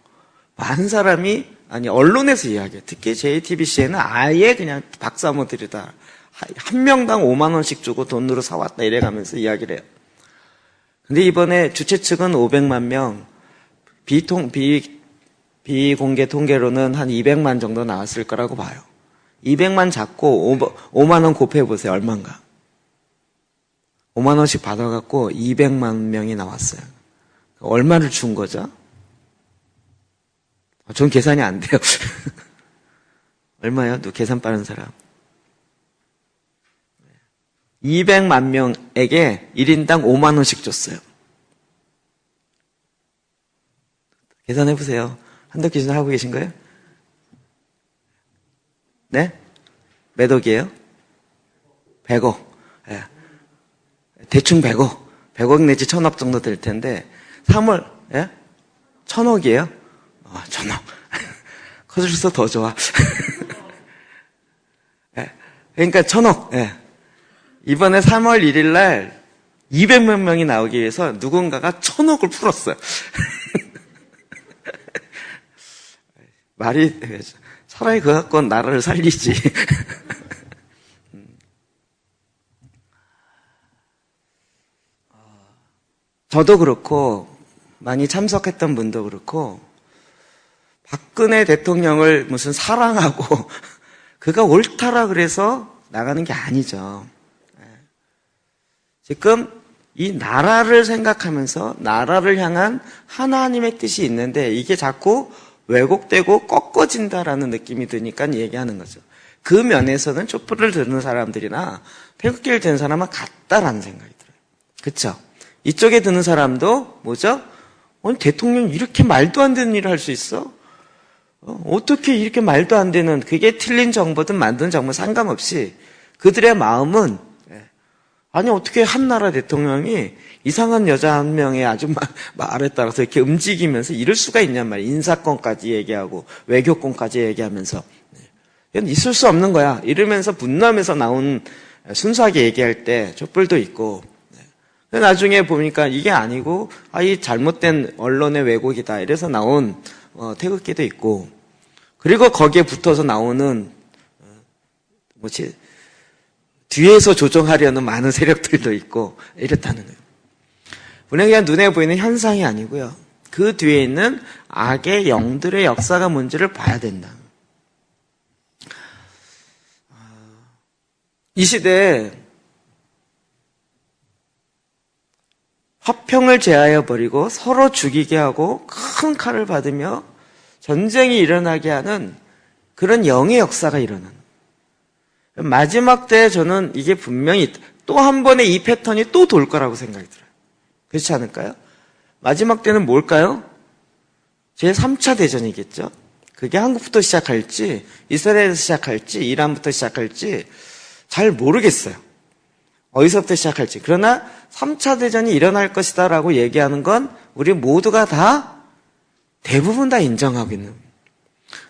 많은 사람이 언론에서 이야기해요. 특히 JTBC에는 아예 그냥 박사모들이다. 한 명당 5만 원씩 주고 돈으로 사왔다 이래가면서 이야기를 해요. 근데 이번에 주최 측은 500만 명, 비공개 통계로는 한 200만 정도 나왔을 거라고 봐요. 200만 잡고 5만 원 곱해보세요. 얼마인가? 5만 원씩 받아갖고 200만 명이 나왔어요. 얼마를 준 거죠? 전 계산이 안 돼요. 얼마예요? 또 계산 빠른 사람. 200만 명에게 1인당 5만 원씩 줬어요. 계산해보세요. 한덕 기준 하고 계신 거예요? 네? 몇 억이에요? 100억. 네. 대충 100억. 100억 내지 1000억 정도 될 텐데 3월 예? 1000억이에요? 1000억. 커질수록 더 좋아. 예. 그러니까 1000억. 예. 이번에 3월 1일 날 200만 명이 나오기 위해서 누군가가 1000억을 풀었어요. 말이 차라리 그거 갖고 나라를 살리지. 저도 그렇고 많이 참석했던 분도 그렇고 박근혜 대통령을 무슨 사랑하고 그가 옳다라 그래서 나가는 게 아니죠. 지금 이 나라를 생각하면서 나라를 향한 하나님의 뜻이 있는데 이게 자꾸 왜곡되고 꺾어진다라는 느낌이 드니까 얘기하는 거죠. 그 면에서는 촛불을 드는 사람들이나 태극기를 드는 사람은 같다라는 생각이 들어요. 그렇죠? 이쪽에 드는 사람도 뭐죠? 대통령이 이렇게 말도 안 되는 일을 할 수 있어? 어떻게 이렇게 말도 안 되는 그게 틀린 정보든 만든 정보 상관없이 그들의 마음은 아니 어떻게 한 나라 대통령이 이상한 여자 한 명의 아주 말에 따라서 이렇게 움직이면서 이럴 수가 있냔 말이에요. 인사권까지 얘기하고 외교권까지 얘기하면서 이건 있을 수 없는 거야. 이러면서 분노하면서 나온 순수하게 얘기할 때 촛불도 있고 나중에 보니까 이게 아니고 이 잘못된 언론의 왜곡이다 이래서 나온 태극기도 있고 그리고 거기에 붙어서 나오는 뒤에서 조종하려는 많은 세력들도 있고 이렇다는 거예요. 물론 그냥 눈에 보이는 현상이 아니고요. 그 뒤에 있는 악의 영들의 역사가 뭔지를 봐야 된다. 이 시대에 화평을 제하여 버리고 서로 죽이게 하고 큰 칼을 받으며 전쟁이 일어나게 하는 그런 영의 역사가 일어나는 거예요. 마지막 때에 저는 이게 분명히 또 한 번의 이 패턴이 또 돌 거라고 생각이 들어요. 그렇지 않을까요? 마지막 때는 뭘까요? 제3차 대전이겠죠. 그게 한국부터 시작할지 이스라엘에서 시작할지 이란부터 시작할지 잘 모르겠어요. 어디서부터 시작할지. 그러나 3차 대전이 일어날 것이다 라고 얘기하는 건 우리 모두가 대부분 다 인정하고 있는 거예요.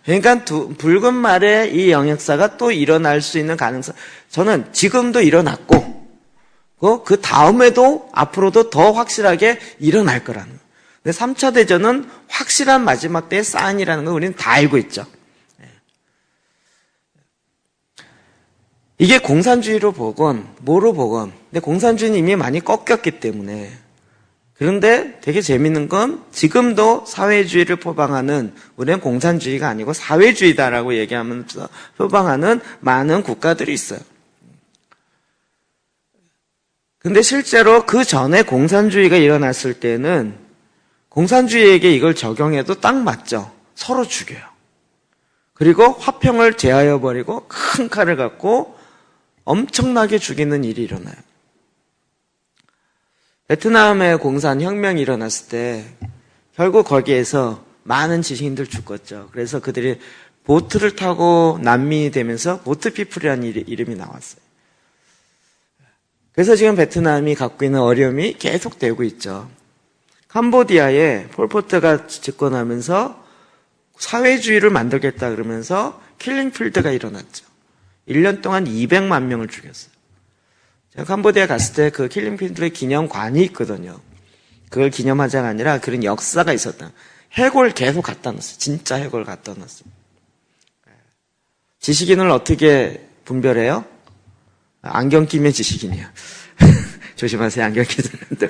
그러니까 붉은 말의 이 영역사가 또 일어날 수 있는 가능성, 저는 지금도 일어났고 그 다음에도 앞으로도 더 확실하게 일어날 거라는 거예요. 근데 3차 대전은 확실한 마지막 때의 사인이라는 걸 우리는 다 알고 있죠. 이게 공산주의로 보건 뭐로 보건, 근데 공산주의는 이미 많이 꺾였기 때문에. 그런데 되게 재밌는 건 지금도 사회주의를 표방하는, 우리는 공산주의가 아니고 사회주의다라고 얘기하면서 표방하는 많은 국가들이 있어요. 근데 실제로 그 전에 공산주의가 일어났을 때는 공산주의에게 이걸 적용해도 딱 맞죠. 서로 죽여요. 그리고 화평을 제하여 버리고 큰 칼을 갖고 엄청나게 죽이는 일이 일어나요. 베트남의 공산혁명이 일어났을 때 결국 거기에서 많은 지식인들 죽었죠. 그래서 그들이 보트를 타고 난민이 되면서 보트피플이라는 이름이 나왔어요. 그래서 지금 베트남이 갖고 있는 어려움이 계속되고 있죠. 캄보디아에 폴포트가 집권하면서 사회주의를 만들겠다 그러면서 킬링필드가 일어났죠. 1년 동안 200만 명을 죽였어요. 제가 캄보디아 갔을 때 그 킬링필드의 기념관이 있거든요. 그걸 기념하자가 아니라 그런 역사가 있었다. 해골 계속 갖다 놨어요. 진짜 해골 갖다 놨어요. 지식인을 어떻게 분별해요? 안경 끼면 지식인이에요. 조심하세요. 안경 끼는 사람들.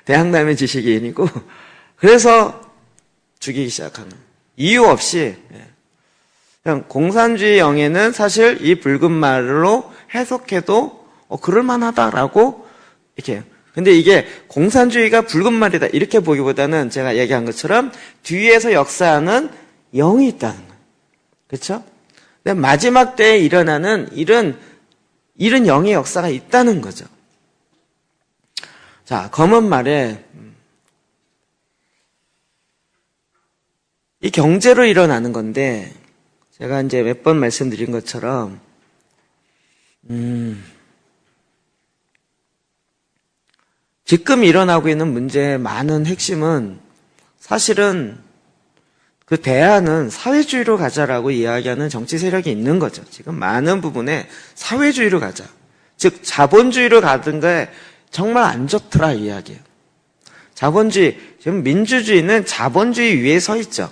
대학남의 지식인이고, 그래서 죽이기 시작하는 이유 없이. 그냥 공산주의 영에는 사실 이 붉은 말로 해석해도 그럴만하다라고 이렇게. 근데 이게 공산주의가 붉은 말이다 이렇게 보기보다는 제가 얘기한 것처럼 뒤에서 역사하는 영이 있다는 거예요. 그렇죠? 근데 마지막 때에 일어나는 이런 영의 역사가 있다는 거죠. 자, 검은 말에 이 경제로 일어나는 건데 제가 이제 몇 번 말씀드린 것처럼 지금 일어나고 있는 문제의 많은 핵심은 사실은 그 대안은 사회주의로 가자라고 이야기하는 정치 세력이 있는 거죠. 지금 많은 부분에 사회주의로 가자. 즉 자본주의로 가던 게 정말 안 좋더라 이야기예요. 자본주의, 지금 민주주의는 자본주의 위에 서 있죠.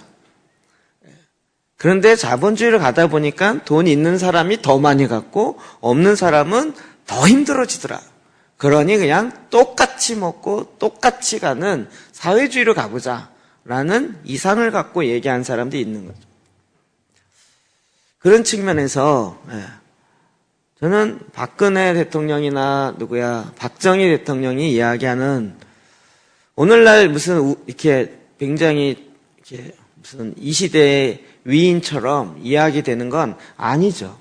그런데 자본주의로 가다 보니까 돈 있는 사람이 더 많이 갖고 없는 사람은 더 힘들어지더라. 그러니 그냥 똑같이 먹고 똑같이 가는 사회주의로 가보자라는 이상을 갖고 얘기한 사람도 있는 거죠. 그런 측면에서 저는 박근혜 대통령이나 박정희 대통령이 이야기하는 오늘날 무슨 이렇게 굉장히 이렇게 무슨 이 시대의 위인처럼 이야기되는 건 아니죠.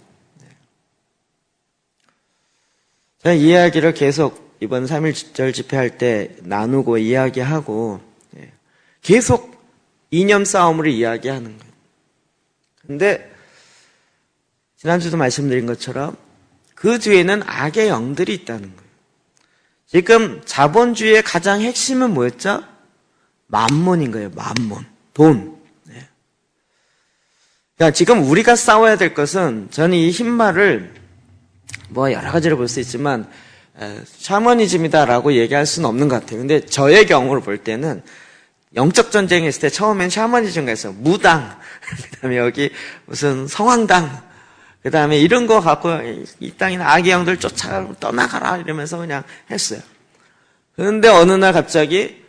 제가 이 이야기를 계속 이번 3.1절 집회할 때 나누고 이야기하고 계속 이념 싸움으로 이야기하는 거예요. 근데 지난주도 말씀드린 것처럼 그 뒤에는 악의 영들이 있다는 거예요. 지금 자본주의의 가장 핵심은 뭐였죠? 만몬인 거예요. 만몬. 돈. 그러니까 지금 우리가 싸워야 될 것은 저는 이 흰말을 여러 가지로 볼 수 있지만 샤머니즘이다라고 얘기할 수는 없는 것 같아요. 근데 저의 경우를 볼 때는 영적 전쟁이 있을 때 처음엔 샤머니즘가 있어요. 무당, 그 다음에 여기 무슨 성황당, 그 다음에 이런 거 갖고 이 땅이나 악의 영들 쫓아 떠나가라 이러면서 그냥 했어요. 그런데 어느 날 갑자기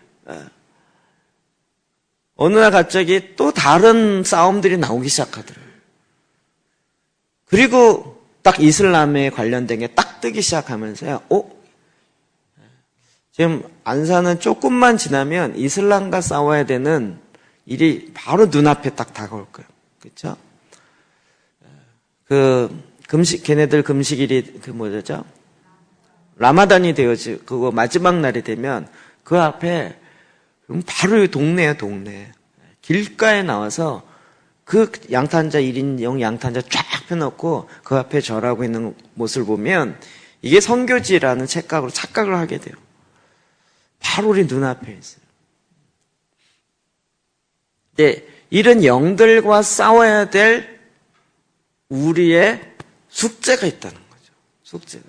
또 다른 싸움들이 나오기 시작하더라고요. 그리고 딱 이슬람에 관련된 게 딱 뜨기 시작하면서요. 지금 안산은 조금만 지나면 이슬람과 싸워야 되는 일이 바로 눈앞에 딱 다가올 거예요. 그렇죠? 걔네들 금식일이 뭐죠? 라마단이 되어지 그거 마지막 날이 되면 그 앞에 바로 동네야, 동네. 길가에 나와서 그 양탄자 1인용 양탄자 쫙 펴놓고 그 앞에 절하고 있는 모습을 보면 이게 선교지라는 착각을 하게 돼요. 바로 우리 눈앞에 있어요. 네, 이런 영들과 싸워야 될 우리의 숙제가 있다는 거죠. 숙제가.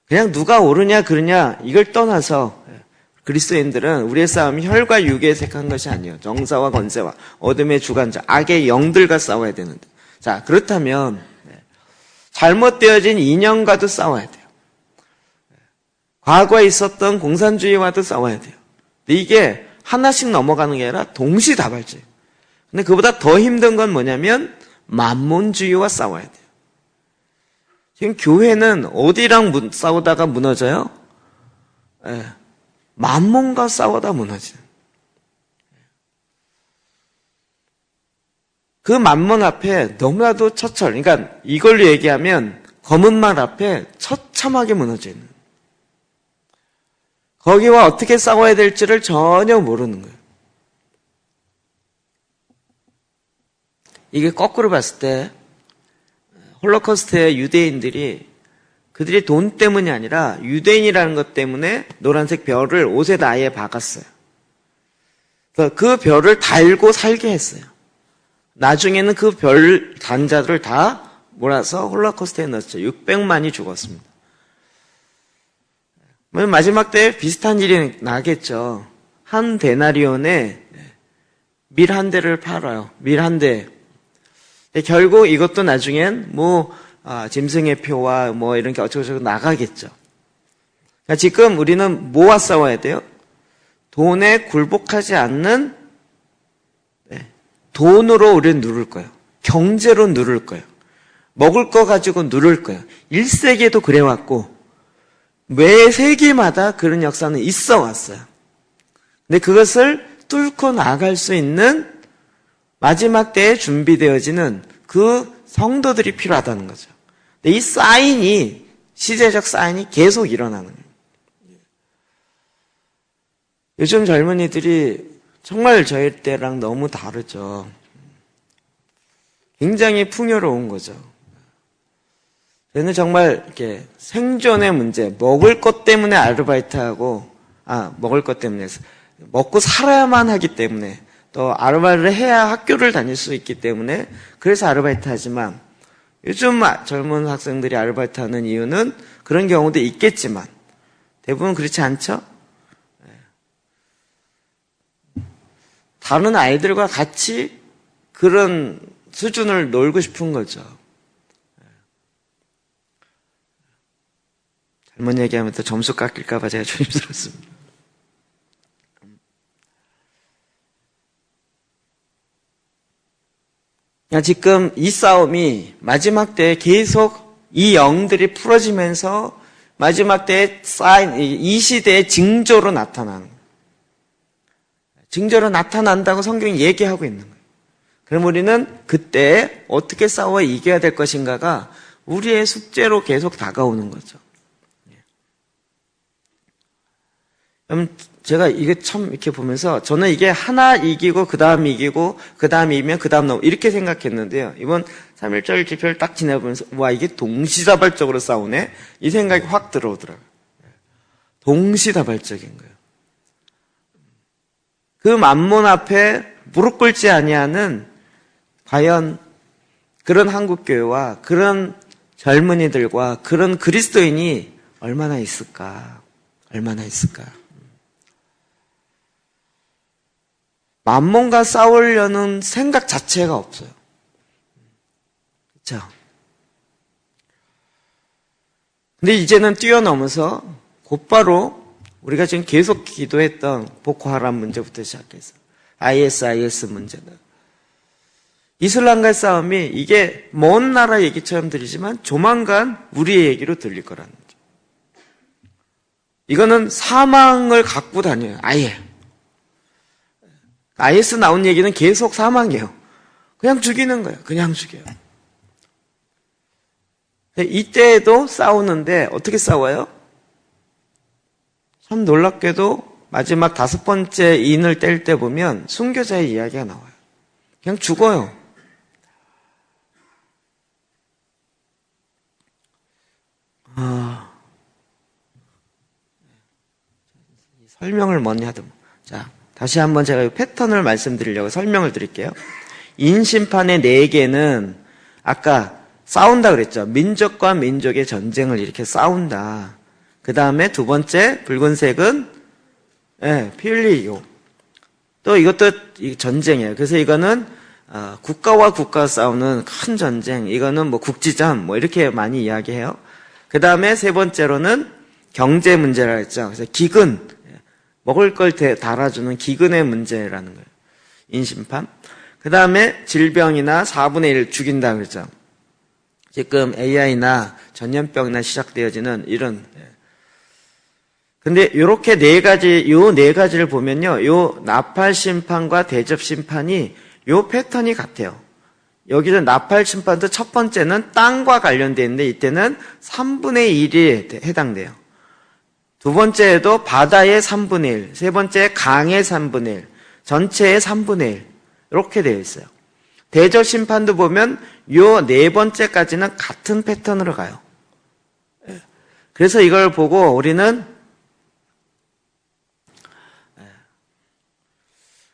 그냥 누가 옳으냐 그르냐 이걸 떠나서 그리스도인들은 우리의 싸움이 혈과 육에 색한 것이 아니에요. 정사와 권세와 어둠의 주관자, 악의 영들과 싸워야 되는데. 자, 그렇다면 잘못되어진 인연과도 싸워야 돼요. 과거에 있었던 공산주의와도 싸워야 돼요. 근데 이게 하나씩 넘어가는 게 아니라 동시다발적이에요. 근데 그보다 더 힘든 건 뭐냐면 만몬주의와 싸워야 돼요. 지금 교회는 어디랑 싸우다가 무너져요? 만몬과 싸우다 무너져요. 그 만몬 앞에 너무나도 그러니까 이걸로 얘기하면 검은 말 앞에 처참하게 무너져 있는. 거기와 어떻게 싸워야 될지를 전혀 모르는 거예요. 이게 거꾸로 봤을 때 홀로코스트의 유대인들이 그들이 돈 때문이 아니라 유대인이라는 것 때문에 노란색 별을 옷에다 아예 박았어요. 그 별을 달고 살게 했어요. 나중에는 그 별 단자들을 다 몰아서 홀로코스트에 넣었죠. 600만이 죽었습니다. 마지막 때에 비슷한 일이 나겠죠. 한 데나리온에 밀 한 대를 팔아요. 밀 한 대. 결국 이것도 나중엔 짐승의 표와 이런 게 어쩌고저쩌고 나가겠죠. 그러니까 지금 우리는 뭐와 싸워야 돼요? 돈에 굴복하지 않는 돈으로 우리는 누를 거예요. 경제로 누를 거예요. 먹을 거 가지고 누를 거예요. 1세기에도 그래왔고 매 세기마다 그런 역사는 있어 왔어요. 근데 그것을 뚫고 나갈 수 있는 마지막 때에 준비되어지는 그 성도들이 필요하다는 거죠. 근데 이 시제적 사인이 계속 일어나는 거예요. 요즘 젊은이들이 정말 저희 때랑 너무 다르죠. 굉장히 풍요로운 거죠. 저는 정말 이렇게 생존의 문제, 먹을 것 때문에 아르바이트하고, 먹을 것 때문에, 먹고 살아야만 하기 때문에, 또 아르바이트를 해야 학교를 다닐 수 있기 때문에, 그래서 아르바이트 하지만, 요즘 젊은 학생들이 아르바이트 하는 이유는 그런 경우도 있겠지만, 대부분 그렇지 않죠? 다른 아이들과 같이 그런 수준을 놀고 싶은 거죠. 잘못 얘기하면 또 점수 깎일까봐 제가 조심스럽습니다. 지금 이 싸움이 마지막 때에 계속 이 영들이 풀어지면서 마지막 때에 이 시대의 징조로 나타나는 거예요. 징조로 나타난다고 성경이 얘기하고 있는 거예요. 그럼 우리는 그때 어떻게 싸워 이겨야 될 것인가가 우리의 숙제로 계속 다가오는 거죠. 그럼 제가 이게 참 이렇게 보면서 저는 이게 하나 이기고 그 다음 이기고 그 다음 이기면 그 다음 넘어 이렇게 생각했는데요. 이번 3.1절 집회를 딱 지내보면서 와 이게 동시다발적으로 싸우네? 이 생각이 확 들어오더라고요. 동시다발적인 거예요. 그 만몬 앞에 무릎 꿇지 아니하는 과연 그런 한국교회와 그런 젊은이들과 그런 그리스도인이 얼마나 있을까? 얼마나 있을까? 맘몬과 싸우려는 생각 자체가 없어요. 그렇죠? 근데 이제는 뛰어넘어서 곧바로 우리가 지금 계속 기도했던 보코하람 문제부터 시작해서 IS 문제는 이슬람과의 싸움이 이게 먼 나라 얘기처럼 들리지만 조만간 우리의 얘기로 들릴 거라는 거죠. 이거는 사망을 갖고 다녀요. 아예. IS 나온 얘기는 계속 사망이에요. 그냥 죽이는 거예요. 그냥 죽여요. 이때에도 싸우는데 어떻게 싸워요? 참 놀랍게도 마지막 5번째 인을 뗄 때 보면 순교자의 이야기가 나와요. 그냥 죽어요. 설명을 뭐니 하든. 자, 다시 한번 제가 이 패턴을 말씀드리려고 설명을 드릴게요. 인심판의 4개는 아까 싸운다 그랬죠. 민족과 민족의 전쟁을 이렇게 싸운다. 그 다음에 2번째 붉은색은 피 흘리고 또 이것도 전쟁이에요. 그래서 이거는 국가와 국가 싸우는 큰 전쟁, 이거는 뭐 국지전 뭐 이렇게 많이 이야기해요. 그 다음에 3번째로는 경제 문제라 했죠. 그래서 기근, 먹을 걸 달아주는 기근의 문제라는 거예요. 인심판. 그 다음에 질병이나 4분의 1 죽인다 그랬죠. 지금 AI나 전염병이나 시작되어지는 이런. 근데 요렇게 4가지, 요 4가지를 보면요. 요 나팔 심판과 대접 심판이 요 패턴이 같아요. 여기는 나팔 심판도 첫 번째는 땅과 관련되어 있는데 이때는 3분의 1이 해당돼요. 2번째에도 바다의 3분의 1, 3번째 강의 3분의 1, 전체의 3분의 1 이렇게 되어 있어요. 대접 심판도 보면 요 4번째까지는 같은 패턴으로 가요. 그래서 이걸 보고 우리는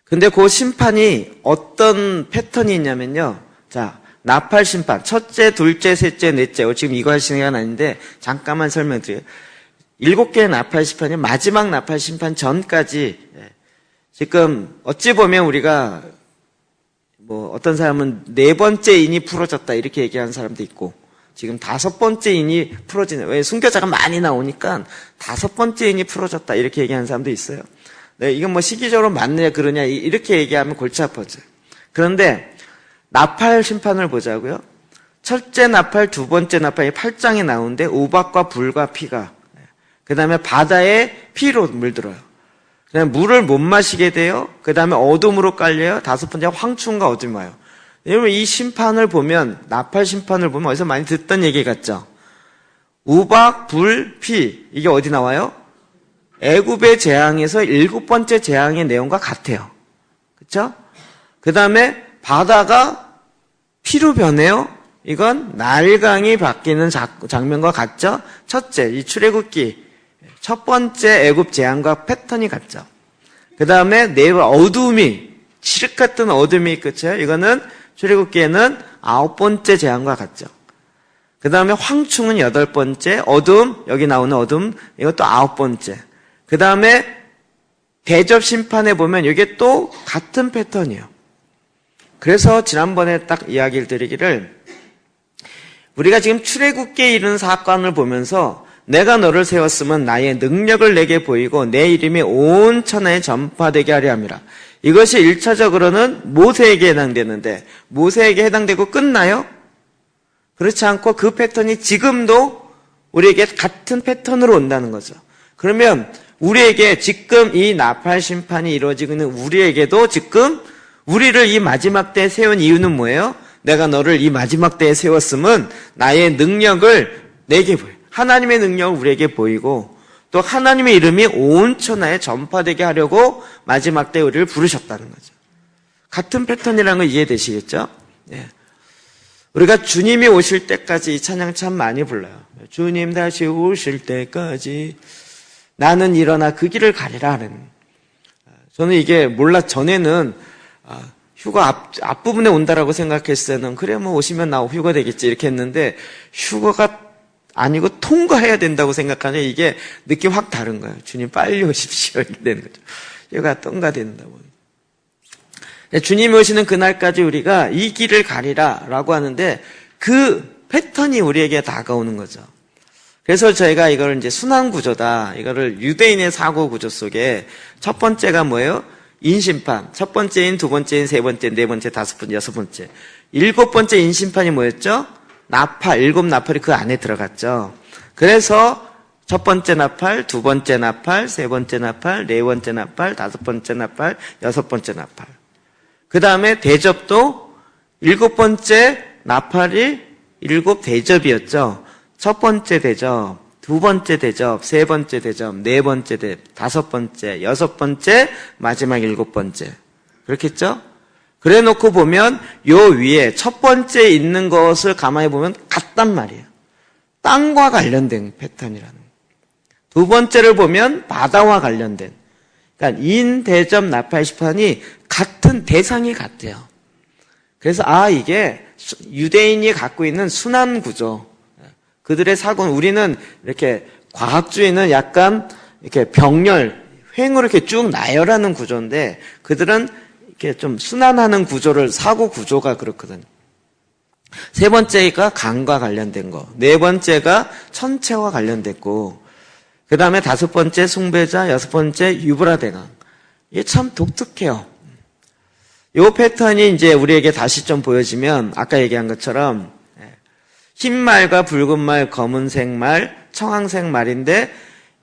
근데 그 심판이 어떤 패턴이 있냐면요. 자, 나팔 심판. 첫째, 둘째, 셋째, 넷째. 지금 이거 할 시간 아닌데 잠깐만 설명드려요. 7개의 나팔 심판이 마지막 나팔 심판 전까지 지금 어찌 보면 우리가 뭐 어떤 사람은 4번째 인이 풀어졌다 이렇게 얘기하는 사람도 있고 지금 5번째 인이 풀어지는 왜 순교자가 많이 나오니까 5번째 인이 풀어졌다 이렇게 얘기하는 사람도 있어요. 네, 이건 뭐 시기적으로 맞느냐 그러냐 이렇게 얘기하면 골치 아파져요. 그런데 나팔 심판을 보자고요. 첫째 나팔, 2번째 나팔이 8장에 나오는데 우박과 불과 피가 그 다음에 바다에 피로 물들어요. 그 다음에 물을 못 마시게 돼요. 그 다음에 어둠으로 깔려요. 5번째 황충과 어둠이 와요. 여러분 이 심판을 보면 나팔 심판을 보면 어디서 많이 듣던 얘기 같죠. 우박, 불, 피 이게 어디 나와요? 애굽의 재앙에서 7번째 재앙의 내용과 같아요. 그렇죠? 그 다음에 바다가 피로 변해요. 이건 나일강이 바뀌는 장면과 같죠? 첫째, 이 출애굽기 첫 번째 애굽 재앙과 패턴이 같죠. 그 다음에 어둠이 칠흑 같은 어둠이 끝이에요. 이거는 출애굽기에는 9번째 재앙과 같죠. 그 다음에 황충은 8번째, 어둠 여기 나오는 어둠 이것도 9번째. 그 다음에 대접 심판에 보면 이게 또 같은 패턴이에요. 그래서 지난번에 딱 이야기를 드리기를 우리가 지금 출애굽기에 이르는 사건을 보면서 내가 너를 세웠으면 나의 능력을 내게 보이고 내 이름이 온 천하에 전파되게 하려 함이라. 이것이 1차적으로는 모세에게 해당되는데 모세에게 해당되고 끝나요? 그렇지 않고 그 패턴이 지금도 우리에게 같은 패턴으로 온다는 거죠. 그러면 우리에게 지금 이 나팔 심판이 이루어지고 있는 우리에게도 지금 우리를 이 마지막 때에 세운 이유는 뭐예요? 내가 너를 이 마지막 때에 세웠으면 나의 능력을 내게 보여. 하나님의 능력을 우리에게 보이고 또 하나님의 이름이 온 천하에 전파되게 하려고 마지막 때에 우리를 부르셨다는 거죠. 같은 패턴이라는 거 이해되시겠죠? 네. 우리가 주님이 오실 때까지 이 찬양 참 많이 불러요. 주님 다시 오실 때까지 나는 일어나 그 길을 가리라 하는. 저는 이게 전에는 휴가 앞부분에 온다라고 생각했을 때는 그래 뭐 오시면 나 휴가 되겠지 이렇게 했는데 휴가가 아니고 통과해야 된다고 생각하니 이게 느낌 확 다른 거예요. 주님 빨리 오십시오 이렇게 되는 거죠. 휴가 통과된다고. 주님이 오시는 그날까지 우리가 이 길을 가리라 라고 하는데 그 패턴이 우리에게 다가오는 거죠. 그래서 저희가 이걸 이제 순환구조다. 이거를 유대인의 사고구조 속에 첫 번째가 뭐예요? 인심판. 첫 번째인, 두 번째인, 세 번째, 네 번째, 다섯 번째, 여섯 번째. 일곱 번째 인심판이 뭐였죠? 나팔, 일곱 나팔이 그 안에 들어갔죠. 그래서 첫 번째 나팔, 두 번째 나팔, 세 번째 나팔, 네 번째 나팔, 다섯 번째 나팔, 여섯 번째 나팔. 그 다음에 대접도 일곱 번째 나팔이 일곱 대접이었죠. 첫 번째 대접, 두 번째 대접, 세 번째 대접, 네 번째 대접, 다섯 번째, 여섯 번째, 마지막 일곱 번째. 그렇겠죠? 그래 놓고 보면 요 위에 첫 번째 있는 것을 가만히 보면 같단 말이에요. 땅과 관련된 패턴이라는 거예요. 두 번째를 보면 바다와 관련된. 그러니까 인, 대접, 나팔, 시판이 같은 대상이 같아요. 그래서 이게 유대인이 갖고 있는 순환 구조. 그들의 사고는 우리는 이렇게 과학주의는 약간 이렇게 병렬, 횡으로 이렇게 쭉 나열하는 구조인데 그들은 이렇게 좀 순환하는 구조를 사고 구조가 그렇거든요. 세 번째가 간과 관련된 거, 네 번째가 천체와 관련됐고, 그 다음에 다섯 번째 숭배자, 여섯 번째 유브라데강. 이게 참 독특해요. 이 패턴이 이제 우리에게 다시 좀 보여지면 아까 얘기한 것처럼 흰 말과 붉은 말, 검은색 말, 청황색 말인데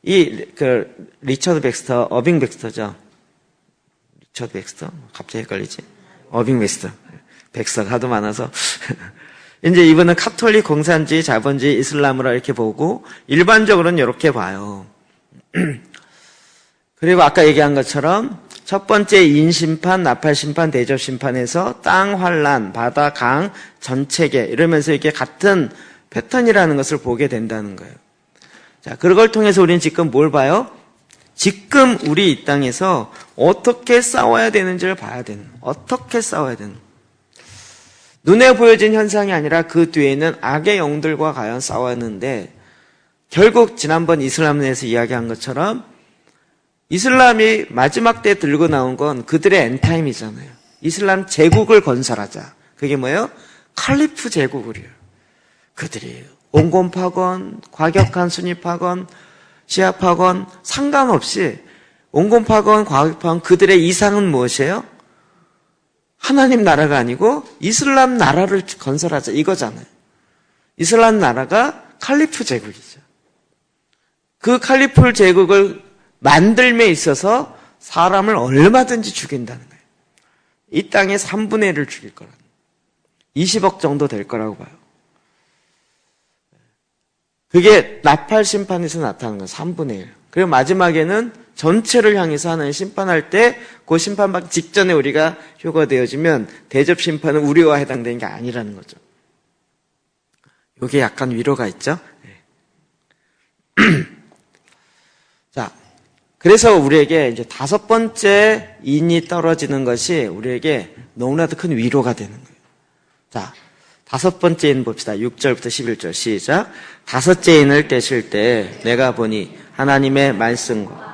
리처드 백스터, 어빙 백스터죠. 리처드 백스터? 갑자기 헷갈리지? 어빙 백스터. 백스터가 하도 많아서. 이제 이분은 카톨릭, 공산주의, 자본주의, 이슬람으로 이렇게 보고 일반적으로는 이렇게 봐요. 그리고 아까 얘기한 것처럼 첫 번째 인심판, 나팔심판, 대접심판에서 땅, 환란, 바다, 강, 전체계 이러면서 이게 같은 패턴이라는 것을 보게 된다는 거예요. 자, 그걸 통해서 우리는 지금 뭘 봐요? 지금 우리 이 땅에서 어떻게 싸워야 되는지를 봐야 되는, 어떻게 싸워야 되는. 눈에 보여진 현상이 아니라 그 뒤에 있는 악의 영들과 과연 싸웠는데 결국 지난번 이슬람에서 이야기한 것처럼 이슬람이 마지막 때 들고 나온 건 그들의 엔타임이잖아요. 이슬람 제국을 건설하자. 그게 뭐예요? 칼리프 제국을요. 그들이 온건파건, 과격한 순위파건, 시아파건 상관없이 온건파건, 과격파건 그들의 이상은 무엇이에요? 하나님 나라가 아니고 이슬람 나라를 건설하자 이거잖아요. 이슬람 나라가 칼리프 제국이죠. 그 칼리프 제국을 만들매 있어서 사람을 얼마든지 죽인다는 거예요. 이 땅에 3분의 1을 죽일 거라는 거예요. 20억 정도 될 거라고 봐요. 그게 나팔 심판에서 나타나는 거예요. 3분의 1. 그리고 마지막에는 전체를 향해서 하나님 심판할 때 그 심판받기 직전에 우리가 휴거되어지면 대접 심판은 우리와 해당되는 게 아니라는 거죠. 이게 약간 위로가 있죠? 자, 그래서 우리에게 이제 다섯 번째 인이 떨어지는 것이 우리에게 너무나도 큰 위로가 되는 거예요. 자, 다섯 번째 인 봅시다. 6절부터 11절 시작. 다섯째 인을 떼실 때 내가 보니 하나님의 말씀과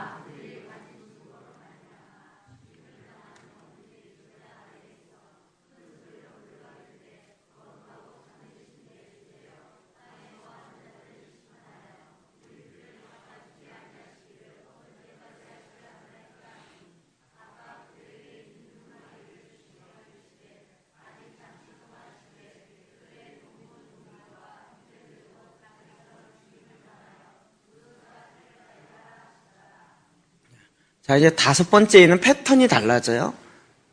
자, 이제 다섯 번째에는 패턴이 달라져요.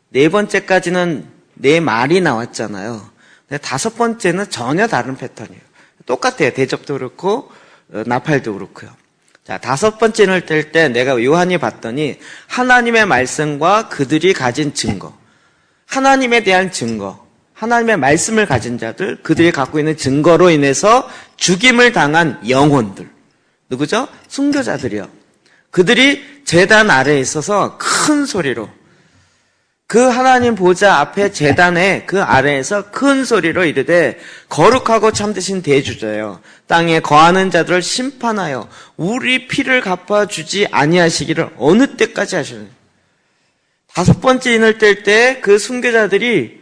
네 번째까지는 네 말이 나왔잖아요. 근데 다섯 번째는 전혀 다른 패턴이에요. 똑같아요. 대접도 그렇고, 나팔도 그렇고요. 자, 다섯 번째를 뗄 때 내가 요한이 봤더니 하나님의 말씀과 그들이 가진 증거, 하나님에 대한 증거, 하나님의 말씀을 가진 자들, 그들이 갖고 있는 증거로 인해서 죽임을 당한 영혼들. 누구죠? 순교자들이요. 그들이 제단 아래에 있어서 큰 소리로 그 하나님 보좌 앞에 제단에 그 아래에서 큰 소리로 이르되 거룩하고 참되신 대주자여 땅에 거하는 자들을 심판하여 우리 피를 갚아주지 아니하시기를 어느 때까지 하시느냐. 5번째 인을 뗄 때 그 순교자들이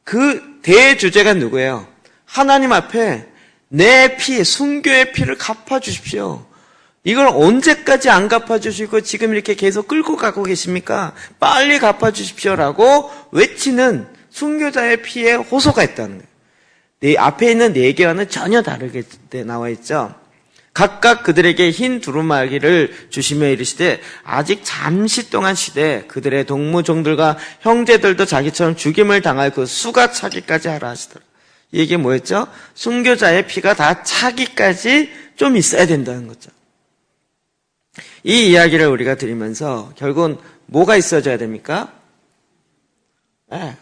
그 대주제가 누구예요? 하나님 앞에 내 피, 순교의 피를 갚아주십시오. 이걸 언제까지 안 갚아주시고 지금 이렇게 계속 끌고 가고 계십니까? 빨리 갚아주십시오라고 외치는 순교자의 피에 호소가 있다는 거예요. 앞에 있는 4개와는 전혀 다르게 나와 있죠. 각각 그들에게 흰 두루마기를 주시며 이르시되 아직 잠시 동안 시되 그들의 동무종들과 형제들도 자기처럼 죽임을 당할 그 수가 차기까지 하라 하시더라. 이게 뭐였죠? 순교자의 피가 다 차기까지 좀 있어야 된다는 거죠. 이 이야기를 우리가 들으면서 결국은 뭐가 있어져야 됩니까? 네,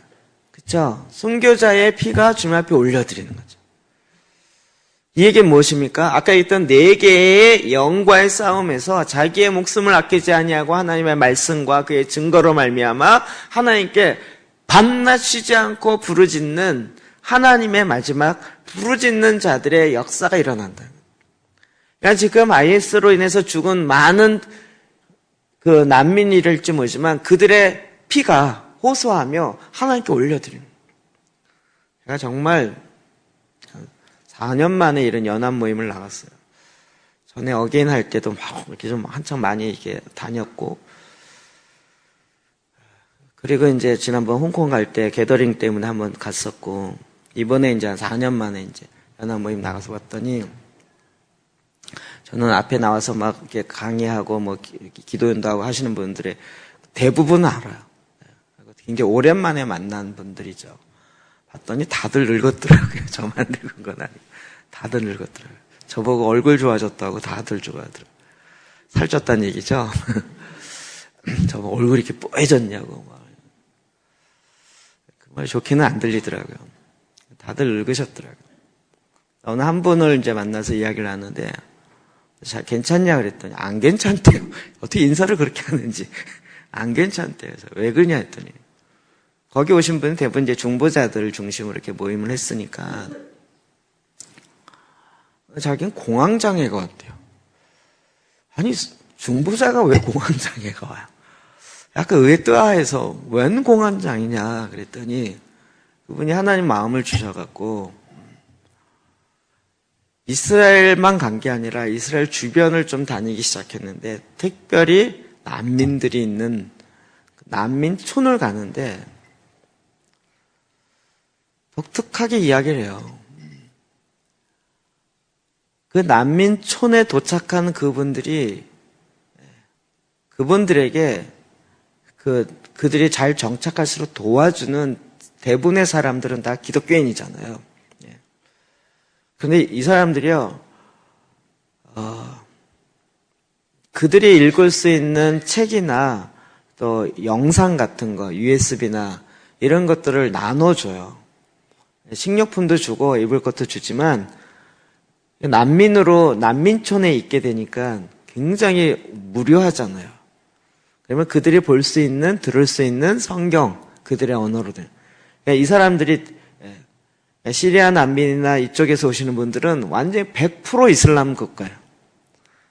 그렇죠. 순교자의 피가 주님 앞에 올려드리는 거죠. 이 얘기는 무엇입니까? 아까 있던 4개의 영과의 싸움에서 자기의 목숨을 아끼지 아니하고 하나님의 말씀과 그의 증거로 말미암아 하나님께 밤낮 쉬지 않고 부르짖는 하나님의 마지막 부르짖는 자들의 역사가 일어난다. 그러니까 지금 IS로 인해서 죽은 많은 그 난민이랄지 모르지만 그들의 피가 호소하며 하나님께 올려드립니다. 제가 정말 4년 만에 이런 연합 모임을 나갔어요. 전에 어게인 할 때도 막 이렇게 좀 한참 많이 이렇게 다녔고, 그리고 이제 지난번 홍콩 갈 때 게더링 때문에 한번 갔었고, 이번에 이제 한 4년 만에 이제 연합 모임 나가서 봤더니, 저는 앞에 나와서 막 이렇게 강의하고 뭐 기도연도 하고 하시는 분들의 대부분은 알아요. 굉장히 오랜만에 만난 분들이죠. 봤더니 다들 늙었더라고요. 저만 늙은 건 아니고. 다들 늙었더라고요. 저보고 얼굴 좋아졌다고 다들 좋아하더라고요. 살쪘다는 얘기죠. 저보고 얼굴이 이렇게 뽀해졌냐고. 그 말 좋게는 안 들리더라고요. 다들 늙으셨더라고요. 어느 한 분을 이제 만나서 이야기를 하는데, 자, 괜찮냐 그랬더니 안 괜찮대요. 어떻게 인사를 그렇게 하는지. 안 괜찮대요. 그래서 왜 그러냐 했더니 거기 오신 분은 대부분 이제 중보자들 중심으로 이렇게 모임을 했으니까 자기는 공황장애가 왔대요. 아니, 중보자가 왜 공황장애가 와요? 약간 의외뜨아해서 웬 공황장애냐 그랬더니 그분이 하나님 마음을 주셔갖고 이스라엘만 간 게 아니라 이스라엘 주변을 좀 다니기 시작했는데 특별히 난민들이 있는 난민촌을 가는데 독특하게 이야기를 해요. 그 난민촌에 도착한 그분들에게 그들이 잘 정착할수록 도와주는 대부분의 사람들은 다 기독교인이잖아요. 근데 이 사람들이요, 그들이 읽을 수 있는 책이나 또 영상 같은 거, USB나 이런 것들을 나눠줘요. 식료품도 주고 입을 것도 주지만 난민촌에 있게 되니까 굉장히 무료하잖아요. 그러면 그들이 볼 수 있는, 들을 수 있는 성경, 그들의 언어로 된. 이 사람들이 시리아 난민이나 이쪽에서 오시는 분들은 완전히 100% 이슬람 국가예요.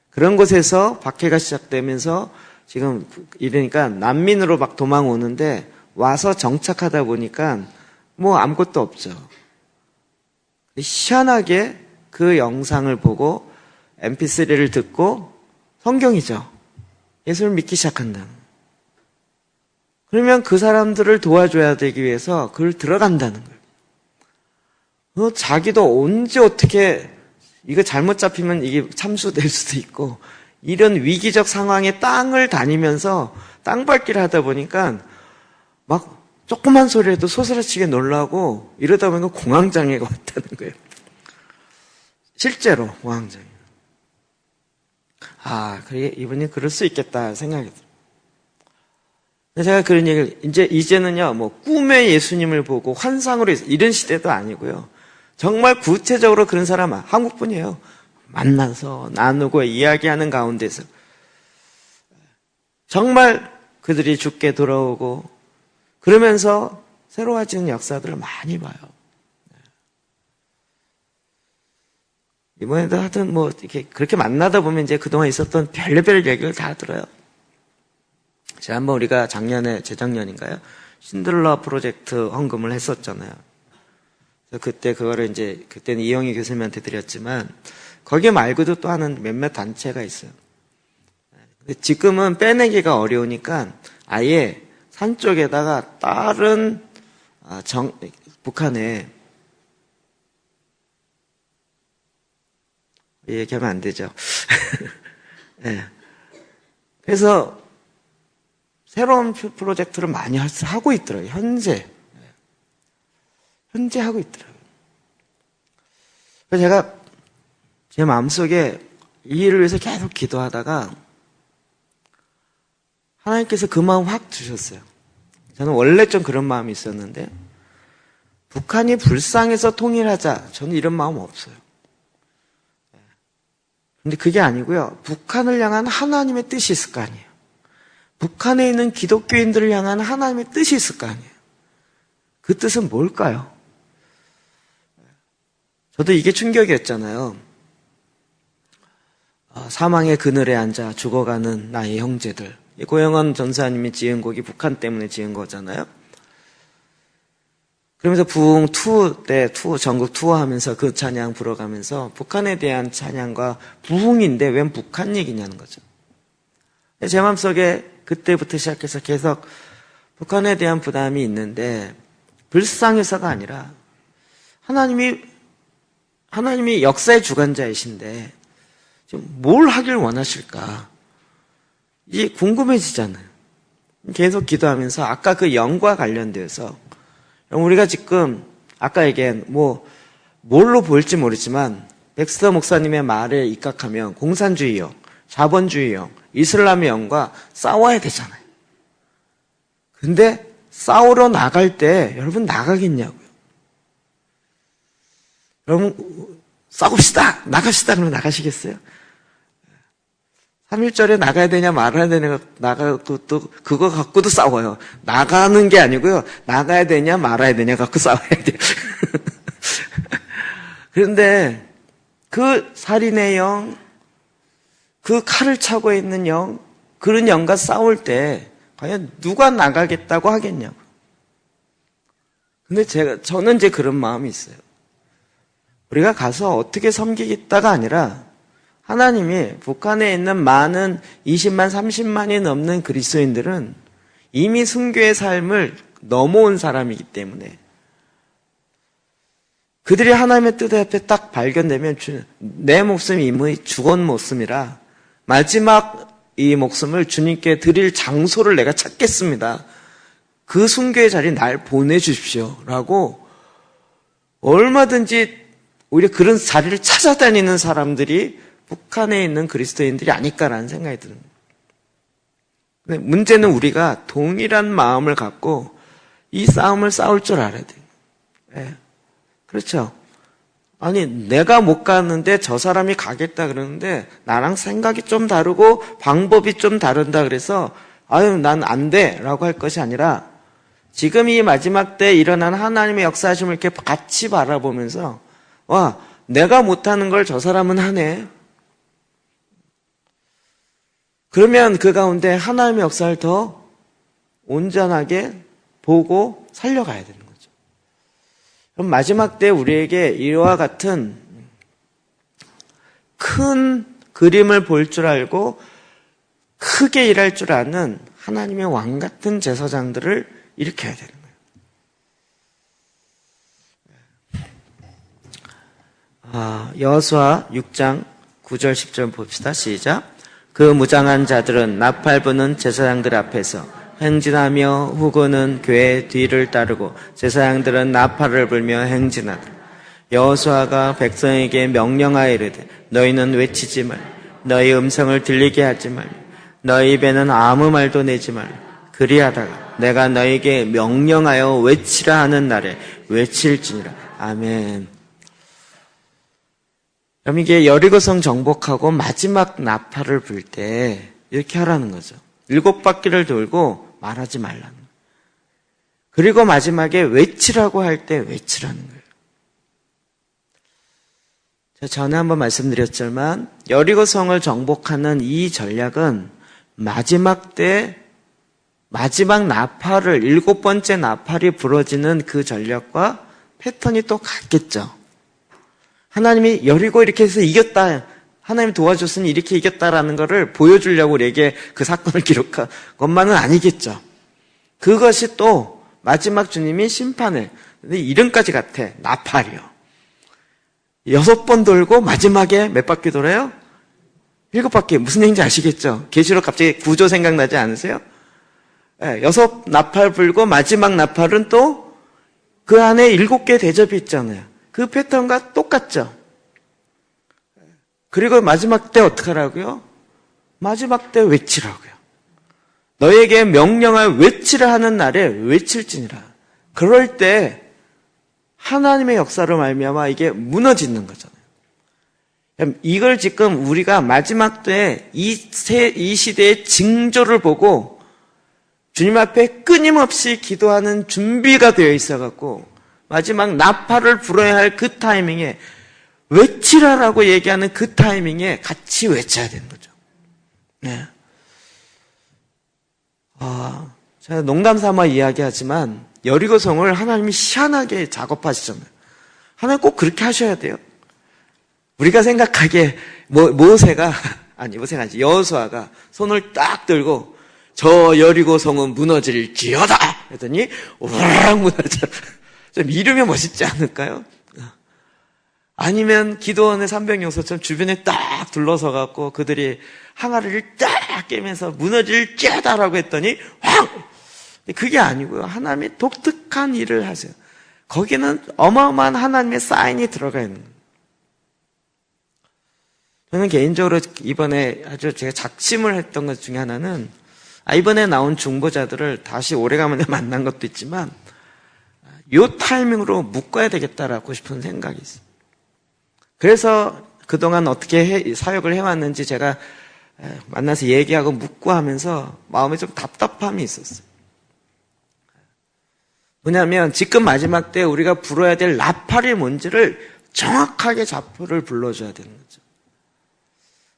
그런 곳에서 박해가 시작되면서 지금 이러니까 난민으로 막 도망오는데 와서 정착하다 보니까 뭐 아무것도 없죠. 희한하게 그 영상을 보고 MP3를 듣고 성경이죠. 예수를 믿기 시작한다. 그러면 그 사람들을 도와줘야 되기 위해서 그걸 들어간다는 거예요. 자기도 언제 어떻게 이거 잘못 잡히면 이게 참수될 수도 있고 이런 위기적 상황에 땅을 다니면서 땅밟기를 하다 보니까 막 조그만 소리에도 소스라치게 놀라고 이러다 보니까 공황장애가 왔다는 거예요. 실제로 공황장애. 그래 이분이 그럴 수 있겠다 생각이 들어요. 제가 그런 얘기를 이제는요 뭐 꿈에 예수님을 보고 환상으로 이런 시대도 아니고요. 정말 구체적으로 그런 사람 한국분이에요. 만나서 나누고 이야기하는 가운데서 정말 그들이 죽게 돌아오고 그러면서 새로워지는 역사들을 많이 봐요. 이번에도 하여튼 뭐 이렇게 그렇게 만나다 보면 이제 그동안 있었던 별의별 얘기를 다 들어요. 지난번 우리가 재작년인가요? 신들러 프로젝트 헌금을 했었잖아요. 그래서 그때 그거를 그때는 이영희 교수님한테 드렸지만, 거기 말고도 또 하는 몇몇 단체가 있어요. 지금은 빼내기가 어려우니까 아예 산 쪽에다가 다른, 북한에, 얘기하면 안 되죠. 네. 그래서 새로운 프로젝트를 많이 하고 있더라고요. 현재 하고 있더라고요. 그래서 제가 제 마음속에 이 일을 위해서 계속 기도하다가 하나님께서 그 마음 확 주셨어요. 저는 원래 좀 그런 마음이 있었는데, 북한이 불쌍해서 통일하자, 저는 이런 마음 없어요. 근데 그게 아니고요, 북한을 향한 하나님의 뜻이 있을 거 아니에요. 북한에 있는 기독교인들을 향한 하나님의 뜻이 있을 거 아니에요. 그 뜻은 뭘까요? 저도 이게 충격이었잖아요. 사망의 그늘에 앉아 죽어가는 나의 형제들. 고영원 전사님이 지은 곡이 북한 때문에 지은 거잖아요. 그러면서 부흥 투어 때 전국 투어하면서 그 찬양 불어가면서 북한에 대한 찬양과 부흥인데 웬 북한 얘기냐는 거죠. 제 마음속에 그때부터 시작해서 계속 북한에 대한 부담이 있는데, 불쌍해서가 아니라 하나님이 역사의 주관자이신데 지금 뭘 하길 원하실까? 이게 궁금해지잖아요. 계속 기도하면서 아까 그 영과 관련되어서 우리가 지금 아까 얘기한 뭘로 보일지 모르지만 백스터 목사님의 말에 입각하면 공산주의형, 자본주의형, 이슬람의 영과 싸워야 되잖아요. 근데 싸우러 나갈 때 여러분 나가겠냐고요. 여러분 싸웁시다, 나갑시다 그러면 나가시겠어요? 3.1절에 나가야 되냐 말아야 되냐 나가고 또 그거 갖고도 싸워요. 나가는 게 아니고요, 나가야 되냐 말아야 되냐 갖고 싸워야 돼요. 그런데 그 살인의 영, 그 칼을 차고 있는 영, 그런 영과 싸울 때 과연 누가 나가겠다고 하겠냐고. 근데 저는 이제 그런 마음이 있어요. 우리가 가서 어떻게 섬기겠다가 아니라 하나님이 북한에 있는 많은 20만, 30만이 넘는 그리스도인들은 이미 순교의 삶을 넘어온 사람이기 때문에 그들이 하나님의 뜻 앞에 딱 발견되면 내 목숨이 이미 죽은 목숨이라 마지막 이 목숨을 주님께 드릴 장소를 내가 찾겠습니다. 그 순교의 자리에 날 보내주십시오 라고 얼마든지 오히려 그런 자리를 찾아다니는 사람들이 북한에 있는 그리스도인들이 아닐까라는 생각이 듭니다. 근데 문제는 우리가 동일한 마음을 갖고 이 싸움을 싸울 줄 알아야 돼요. 네. 그렇죠. 아니 내가 못 가는데 저 사람이 가겠다 그러는데 나랑 생각이 좀 다르고 방법이 좀 다른다 그래서 아유 난 안 돼 라고 할 것이 아니라 지금 이 마지막 때 일어난 하나님의 역사하심을 이렇게 같이 바라보면서 와 내가 못하는 걸 저 사람은 하네. 그러면 그 가운데 하나님의 역사를 더 온전하게 보고 살려가야 되는 거죠. 그럼 마지막 때 우리에게 이와 같은 큰 그림을 볼 줄 알고 크게 일할 줄 아는 하나님의 왕 같은 제사장들을 일으켜야 되는 거예요. 여호수아 6장 9절 10절 봅시다. 시작. 그 무장한 자들은 나팔 부는 제사장들 앞에서 행진하며 후군은 교회 뒤를 따르고 제사장들은 나팔을 불며 행진하더라. 여호수아가 백성에게 명령하여 이르되 너희는 외치지 말라. 너희 음성을 들리게 하지 말라. 너희 입에는 아무 말도 내지 말라. 그리하다가 내가 너희에게 명령하여 외치라 하는 날에 외칠지니라. 아멘. 그럼 이게 여리고성 정복하고 마지막 나팔을 불 때 이렇게 하라는 거죠. 7바퀴를 돌고 말하지 말라는 거예요. 그리고 마지막에 외치라고 할 때 외치라는 거예요. 제가 전에 한번 말씀드렸지만 여리고성을 정복하는 이 전략은 마지막 때 마지막 나팔을, 7번째 나팔이 부러지는 그 전략과 패턴이 또 같겠죠. 하나님이 여리고 이렇게 해서 이겼다, 하나님이 도와줬으니 이렇게 이겼다라는 것을 보여주려고 우리에게 그 사건을 기록한 것만은 아니겠죠. 그것이 또 마지막 주님이 심판을, 근데 이름까지 같아. 나팔이요. 6번 돌고 마지막에 몇 바퀴 돌아요? 7바퀴. 무슨 얘기인지 아시겠죠? 계시록 갑자기 구조 생각나지 않으세요? 6 나팔 불고 마지막 나팔은 또 그 안에 7개 대접이 있잖아요. 그 패턴과 똑같죠. 그리고 마지막 때 어떻게 하라고요? 마지막 때 외치라고요. 너에게 명령하여 외치라 하는 날에 외칠지니라. 그럴 때 하나님의 역사로 말미암아 이게 무너지는 거잖아요. 이걸 지금 우리가 마지막 때 이 시대의 징조를 보고 주님 앞에 끊임없이 기도하는 준비가 되어 있어갖고 마지막 나팔을 불어야 할 그 타이밍에 외치라라고 얘기하는 그 타이밍에 같이 외쳐야 되는 거죠. 네. 제가 농담 삼아 이야기하지만 여리고성을 하나님이 희한하게 작업하시잖아요. 하나님 꼭 그렇게 하셔야 돼요. 우리가 생각하기에 모세가 모세가 아니지, 여호수아가 손을 딱 들고 저 여리고성은 무너질지어다 했더니 우르르 무너져. 좀 이루면 멋있지 않을까요? 아니면 기도원의 300용사처럼 주변에 딱 둘러서 갖고 그들이 항아리를 딱 깨면서 무너질지어다라고 했더니 황! 그게 아니고요. 하나님의 독특한 일을 하세요. 거기는 어마어마한 하나님의 사인이 들어가 있는 거예요. 저는 개인적으로 이번에 아주 제가 작심을 했던 것 중에 하나는 이번에 나온 중보자들을 다시 오래간만에 만난 것도 있지만 이 타이밍으로 묶어야 되겠다라고 싶은 생각이 있어요. 그래서 그동안 어떻게 사역을 해왔는지 제가 만나서 얘기하고 묻고 하면서 마음에 좀 답답함이 있었어요. 뭐냐면 지금 마지막 때 우리가 불어야 될 나팔이 뭔지를 정확하게 자포를 불러줘야 되는 거죠.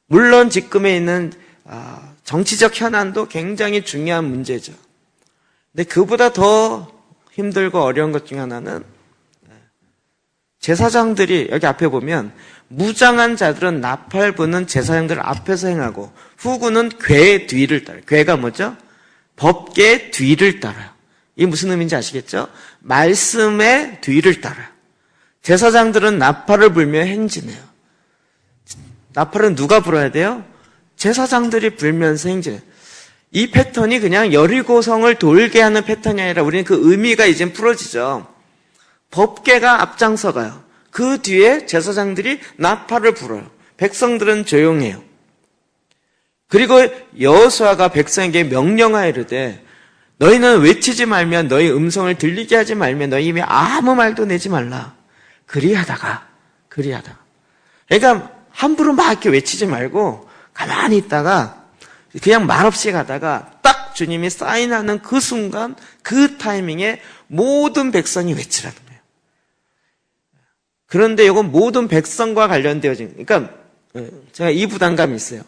물론 지금에 있는 정치적 현안도 굉장히 중요한 문제죠. 근데 그보다 더 힘들고 어려운 것 중에 하나는 제사장들이 여기 앞에 보면 무장한 자들은 나팔 부는 제사장들 앞에서 행하고 후구는 궤의 뒤를 따라요. 궤가 뭐죠? 법궤의 뒤를 따라요. 이게 무슨 의미인지 아시겠죠? 말씀의 뒤를 따라요. 제사장들은 나팔을 불며 행진해요. 나팔은 누가 불어야 돼요? 제사장들이 불면서 행진해요. 이 패턴이 그냥 여리고성을 돌게 하는 패턴이 아니라 우리는 그 의미가 이제 풀어지죠. 법궤가 앞장서 가요. 그 뒤에 제사장들이 나팔을 불어요. 백성들은 조용해요. 그리고 여호수아가 백성에게 명령하여 이르되 너희는 외치지 말며 너희 음성을 들리게 하지 말며 너희 입에 아무 말도 내지 말라. 그리하다가 그러니까 함부로 막 이렇게 외치지 말고 가만히 있다가 그냥 말없이 가다가 딱 주님이 사인하는 그 순간 그 타이밍에 모든 백성이 외치라는 거예요. 그런데 이건 모든 백성과 관련되어진, 그러니까 제가 이 부담감이 있어요.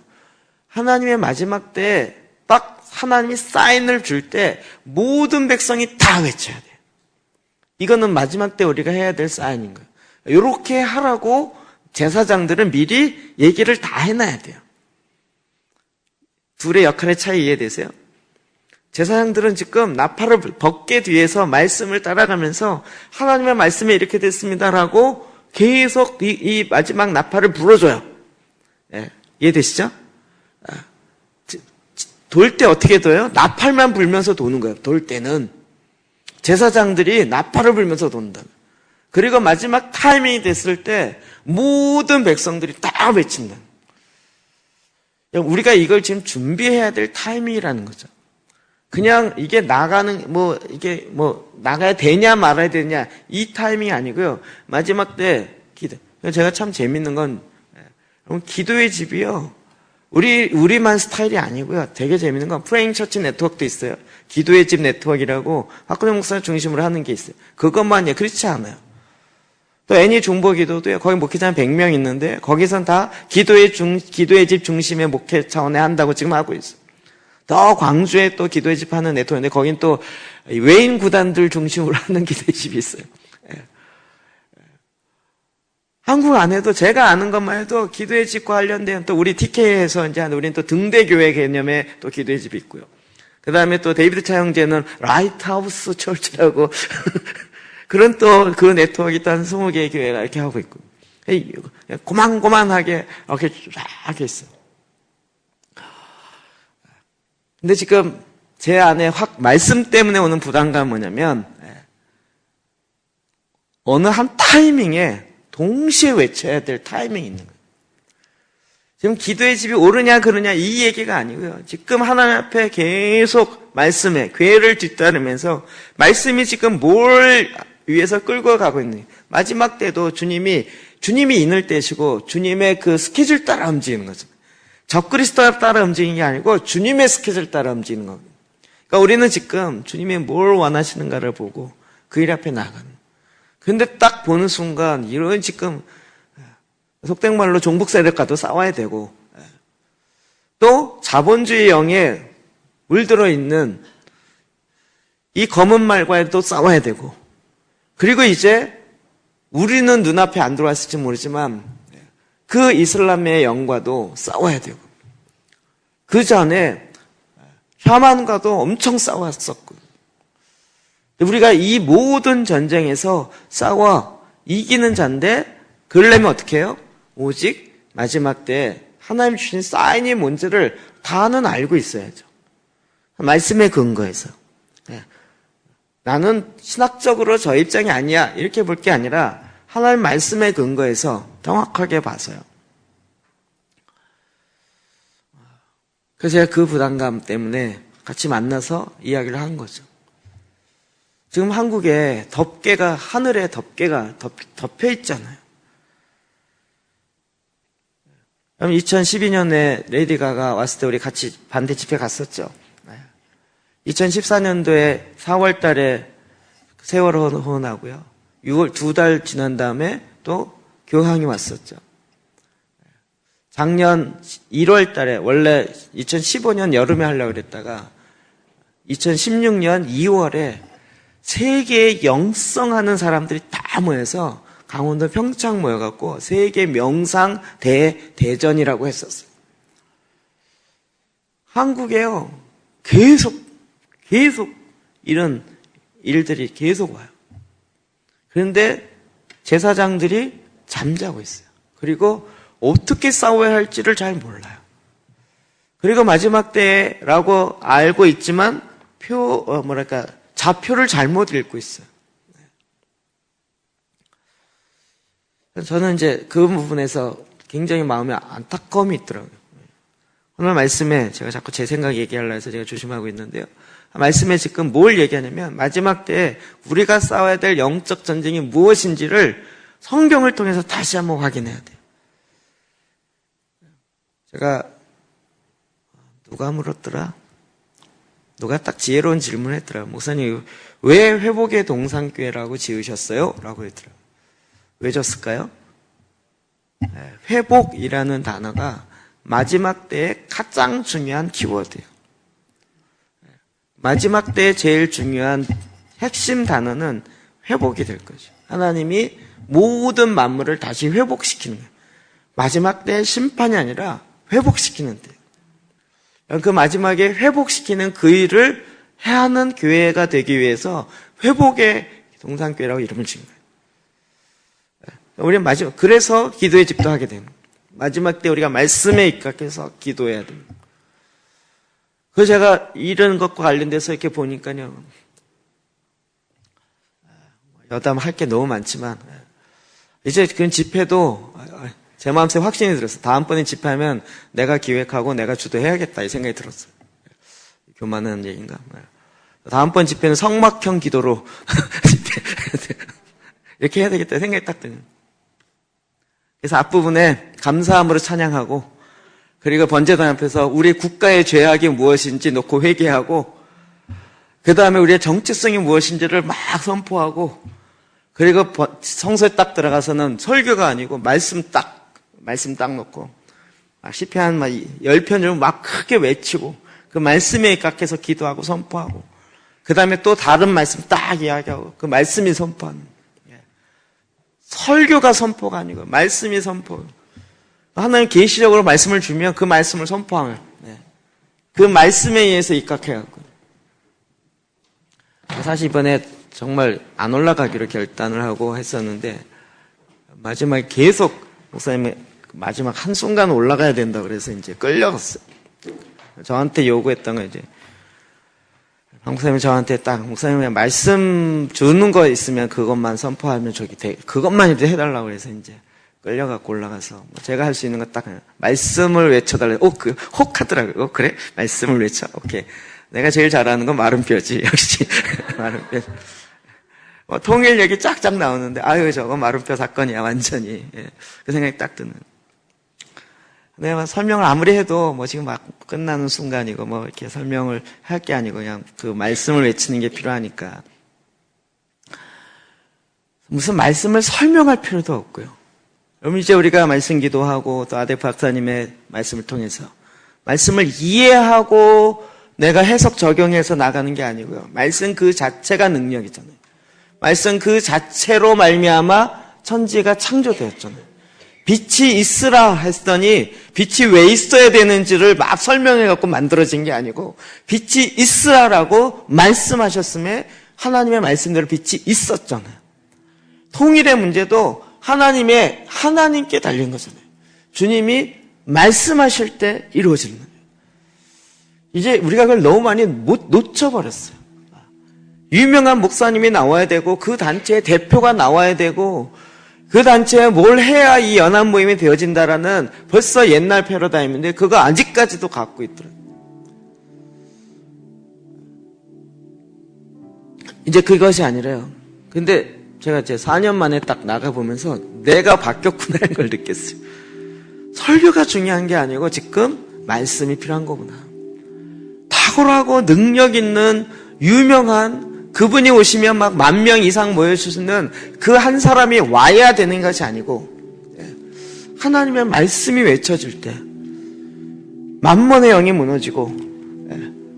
하나님의 마지막 때 딱 하나님이 사인을 줄 때 모든 백성이 다 외쳐야 돼요. 이거는 마지막 때 우리가 해야 될 사인인 거예요. 이렇게 하라고 제사장들은 미리 얘기를 다 해놔야 돼요. 둘의 역할의 차이 이해되세요? 제사장들은 지금 나팔을 법궤 뒤에서 말씀을 따라가면서 하나님의 말씀이 이렇게 됐습니다라고 계속 이 마지막 나팔을 불어줘요. 예, 이해되시죠? 돌 때 어떻게 둬요? 나팔만 불면서 도는 거예요. 돌 때는 제사장들이 나팔을 불면서 돈다. 그리고 마지막 타이밍이 됐을 때 모든 백성들이 다 외친다. 우리가 이걸 지금 준비해야 될 타이밍이라는 거죠. 그냥 이게 나가야 되냐 말아야 되냐 이 타이밍이 아니고요. 마지막 때 기도. 제가 참 재밌는 건 기도의 집이요. 우리만 스타일이 아니고요. 되게 재밌는 건 프레잉 처치 네트워크도 있어요. 기도의 집 네트워크라고 박근혜 목사 중심으로 하는 게 있어요. 그것만이에요. 그렇지 않아요. 또 애니 중보 기도도요. 거기 목회자 한 100명 있는데 거기선 다 기도의 집 중심의 목회 차원에 한다고 지금 하고 있어요. 더 광주에 또 기도회 집 하는 네트워크인데 거긴 또 외인 구단들 중심으로 하는 기도회 집이 있어요. 한국 안에도 제가 아는 것만 해도 기도회 집과 관련된 또 우리 TK에서 이제 우리는 또 등대교회 개념의 또 기도회 집이 있고요. 그 다음에 또 데이비드 차 형제는 라이트하우스 철치라고 그런 또 그 네트워크가 또 한 20개의 교회가 이렇게 하고 있고. 고만고만하게 이렇게 쫙 있어요. 근데 지금 제 안에 확 말씀 때문에 오는 부담감은 뭐냐면 어느 한 타이밍에 동시에 외쳐야 될 타이밍이 있는 거예요. 지금 기도의 집이 오르냐 그러냐 이 얘기가 아니고요. 지금 하나님 앞에 계속 말씀에 괴를 뒤따르면서 말씀이 지금 뭘 위해서 끌고 가고 있는 마지막 때도 주님이 인을 떼시고 주님의 그 스케줄 따라 움직이는 거죠. 적그리스도 따라 움직이는 게 아니고 주님의 스케줄 따라 움직이는 겁니다. 그러니까 우리는 지금 주님이 뭘 원하시는가를 보고 그 일 앞에 나가는. 근데 딱 보는 순간 이런 지금 속된 말로 종북 세력과도 싸워야 되고 또 자본주의 영에 물들어 있는 이 검은 말과도 싸워야 되고 그리고 이제 우리는 눈앞에 안 들어왔을지 모르지만 그 이슬람의 영과도 싸워야 되고 그 전에 샤만과도 엄청 싸웠었고 우리가 이 모든 전쟁에서 싸워 이기는 자인데 그러려면 어떻게 해요? 오직 마지막 때 하나님 주신 사인이 뭔지를 다는 알고 있어야죠. 말씀의 근거에서 나는 신학적으로 저 입장이 아니야 이렇게 볼 게 아니라 하나님 말씀의 근거에서 정확하게 봐서요. 그래서 제가 그 부담감 때문에 같이 만나서 이야기를 한 거죠. 지금 한국에 하늘에 덮개가 덮여 있잖아요. 2012년에 레이디 가가 왔을 때 우리 같이 반대 집회 갔었죠. 2014년도에 4월 달에 세월호 호원하고요. 6월 2달 지난 다음에 또 교황이 왔었죠. 작년 1월 달에 원래 2015년 여름에 하려고 그랬다가 2016년 2월에 세계에 영성하는 사람들이 다 모여서 강원도 평창 모여갖고 세계 명상 대전이라고 했었어요. 한국에요. 계속 이런 일들이 계속 와요. 그런데 제사장들이 잠자고 있어요. 그리고 어떻게 싸워야 할지를 잘 몰라요. 그리고 마지막 때라고 알고 있지만 좌표를 잘못 읽고 있어요. 저는 이제 그 부분에서 굉장히 마음에 안타까움이 있더라고요. 오늘 말씀에 제가 자꾸 제 생각 얘기하려고 해서 제가 조심하고 있는데요. 말씀에 지금 뭘 얘기하냐면 마지막 때 우리가 싸워야 될 영적 전쟁이 무엇인지를 성경을 통해서 다시 한번 확인해야 돼요. 제가 누가 물었더라? 누가 딱 지혜로운 질문을 했더라. 목사님 왜 회복의 동산교회라고 지으셨어요? 라고 했더라고요. 왜 졌을까요? 회복이라는 단어가 마지막 때의 가장 중요한 키워드예요. 마지막 때의 제일 중요한 핵심 단어는 회복이 될 거죠. 하나님이 모든 만물을 다시 회복시키는 거예요. 마지막 때의 심판이 아니라 회복시키는 때예요. 그 마지막에 회복시키는 그 일을 해야 하는 교회가 되기 위해서 회복의 동산교회라고 이름을 지은 거예요. 우리는 그래서 기도의 집도 하게 되는 거예요. 마지막 때 우리가 말씀에 입각해서 기도해야 됩니다. 그래서 제가 이런 것과 관련돼서 이렇게 보니까요. 여담할 게 너무 많지만 이제 그 집회도 제 마음속에 확신이 들었어요. 다음번에 집회하면 내가 기획하고 내가 주도해야겠다 이 생각이 들었어요. 교만한 얘기인가? 다음번 집회는 성막형 기도로 이렇게 해야 되겠다 생각이 딱 드는. 그래서 앞부분에 감사함으로 찬양하고 그리고 번제단 앞에서 우리 국가의 죄악이 무엇인지 놓고 회개하고 그 다음에 우리의 정체성이 무엇인지를 막 선포하고 그리고 성소에 딱 들어가서는 설교가 아니고 말씀 딱 놓고 시편 한 10편 정도 막 크게 외치고 그 말씀에 입각해서 기도하고 선포하고, 그 다음에 또 다른 말씀 딱 이야기하고, 그 말씀이 선포하는. 설교가 선포가 아니고 말씀이 선포. 하나님 계시적으로 말씀을 주면 그 말씀을 선포하는. 그 말씀에 의해서 입각해갖고. 사실 이번에 정말 안 올라가기로 결단을 하고 했었는데, 마지막에 계속 목사님이 마지막 한순간 올라가야 된다 그래서 이제 끌려갔어요. 저한테 요구했던 건 이제, 목사님이 저한테 딱, 목사님이 말씀 주는 거 있으면 그것만 선포하면 그것만 이제 해달라고 해서 이제 끌려갖고 올라가서, 제가 할 수 있는 거 딱, 말씀을 외쳐달라고, 혹 하더라고요. 그래? 말씀을 외쳐? 오케이. 내가 제일 잘하는 건 마름표지. 역시. 마름표. 통일 얘기 쫙쫙 나오는데, 아유, 저거 마름표 사건이야, 완전히. 예. 그 생각이 딱 드는. 내가 설명을 아무리 해도 지금 막 끝나는 순간이고 이렇게 설명을 할 게 아니고 그냥 그 말씀을 외치는 게 필요하니까. 무슨 말씀을 설명할 필요도 없고요. 그럼 이제 우리가 말씀 기도하고 또 아데 박사님의 말씀을 통해서 말씀을 이해하고 내가 해석 적용해서 나가는 게 아니고요. 말씀 그 자체가 능력이잖아요. 말씀 그 자체로 말미암아 천지가 창조되었잖아요. 빛이 있으라 했더니 빛이 왜 있어야 되는지를 막 설명해갖고 만들어진 게 아니고 빛이 있으라라고 말씀하셨음에 하나님의 말씀대로 빛이 있었잖아요. 통일의 문제도 하나님께 달린 거잖아요. 주님이 말씀하실 때 이루어지는 거예요. 이제 우리가 그걸 너무 많이 놓쳐버렸어요. 유명한 목사님이 나와야 되고 그 단체의 대표가 나와야 되고 그 단체에 뭘 해야 이 연합 모임이 되어진다라는 벌써 옛날 패러다임인데 그거 아직까지도 갖고 있더라고요. 이제 그것이 아니래요. 근데 제가 이제 4년 만에 딱 나가보면서 내가 바뀌었구나라는 걸 느꼈어요. 설교가 중요한 게 아니고 지금 말씀이 필요한 거구나. 탁월하고 능력 있는 유명한 그분이 오시면 막 10,000명 이상 모여주시는 그 한 사람이 와야 되는 것이 아니고 하나님의 말씀이 외쳐질 때 만몬의 영이 무너지고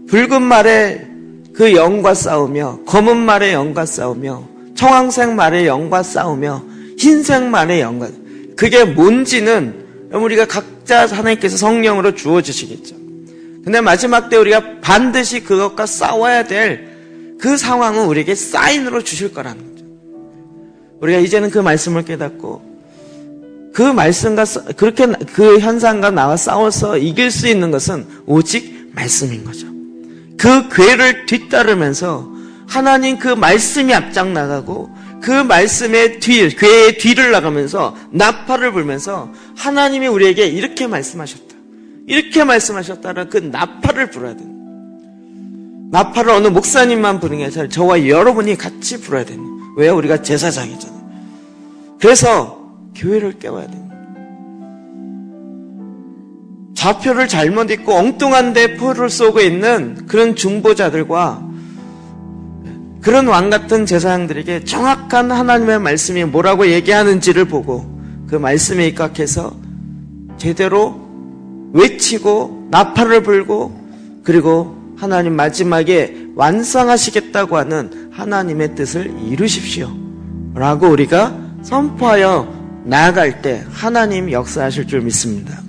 붉은 말의 그 영과 싸우며 검은 말의 영과 싸우며 청황색 말의 영과 싸우며 흰색 말의 영과 그게 뭔지는 우리가 각자 하나님께서 성령으로 주어주시겠죠. 근데 마지막 때 우리가 반드시 그것과 싸워야 될 그 상황은 우리에게 사인으로 주실 거라는 거죠. 우리가 이제는 그 말씀을 깨닫고 그 말씀과 그렇게 그 현상과 나와 싸워서 이길 수 있는 것은 오직 말씀인 거죠. 그 괴를 뒤따르면서 하나님 그 말씀이 앞장 나가고 그 말씀의 괴의 뒤를 나가면서 나팔을 불면서 하나님이 우리에게 이렇게 말씀하셨다. 이렇게 말씀하셨다라 그 나팔을 불어야 됩니다. 나팔을 어느 목사님만 부르는 게 아니라 저와 여러분이 같이 불어야 됩니다. 왜요? 우리가 제사장이잖아요. 그래서 교회를 깨워야 됩니다. 좌표를 잘못 잊고 엉뚱한 데 포를 쏘고 있는 그런 중보자들과 그런 왕 같은 제사장들에게 정확한 하나님의 말씀이 뭐라고 얘기하는지를 보고 그 말씀에 입각해서 제대로 외치고 나팔을 불고 그리고 하나님 마지막에 완성하시겠다고 하는 하나님의 뜻을 이루십시오 라고 우리가 선포하여 나아갈 때 하나님 역사하실 줄 믿습니다.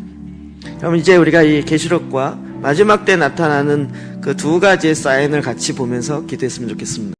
그럼 이제 우리가 이 계시록과 마지막 때 나타나는 그 두 가지의 사인을 같이 보면서 기도했으면 좋겠습니다.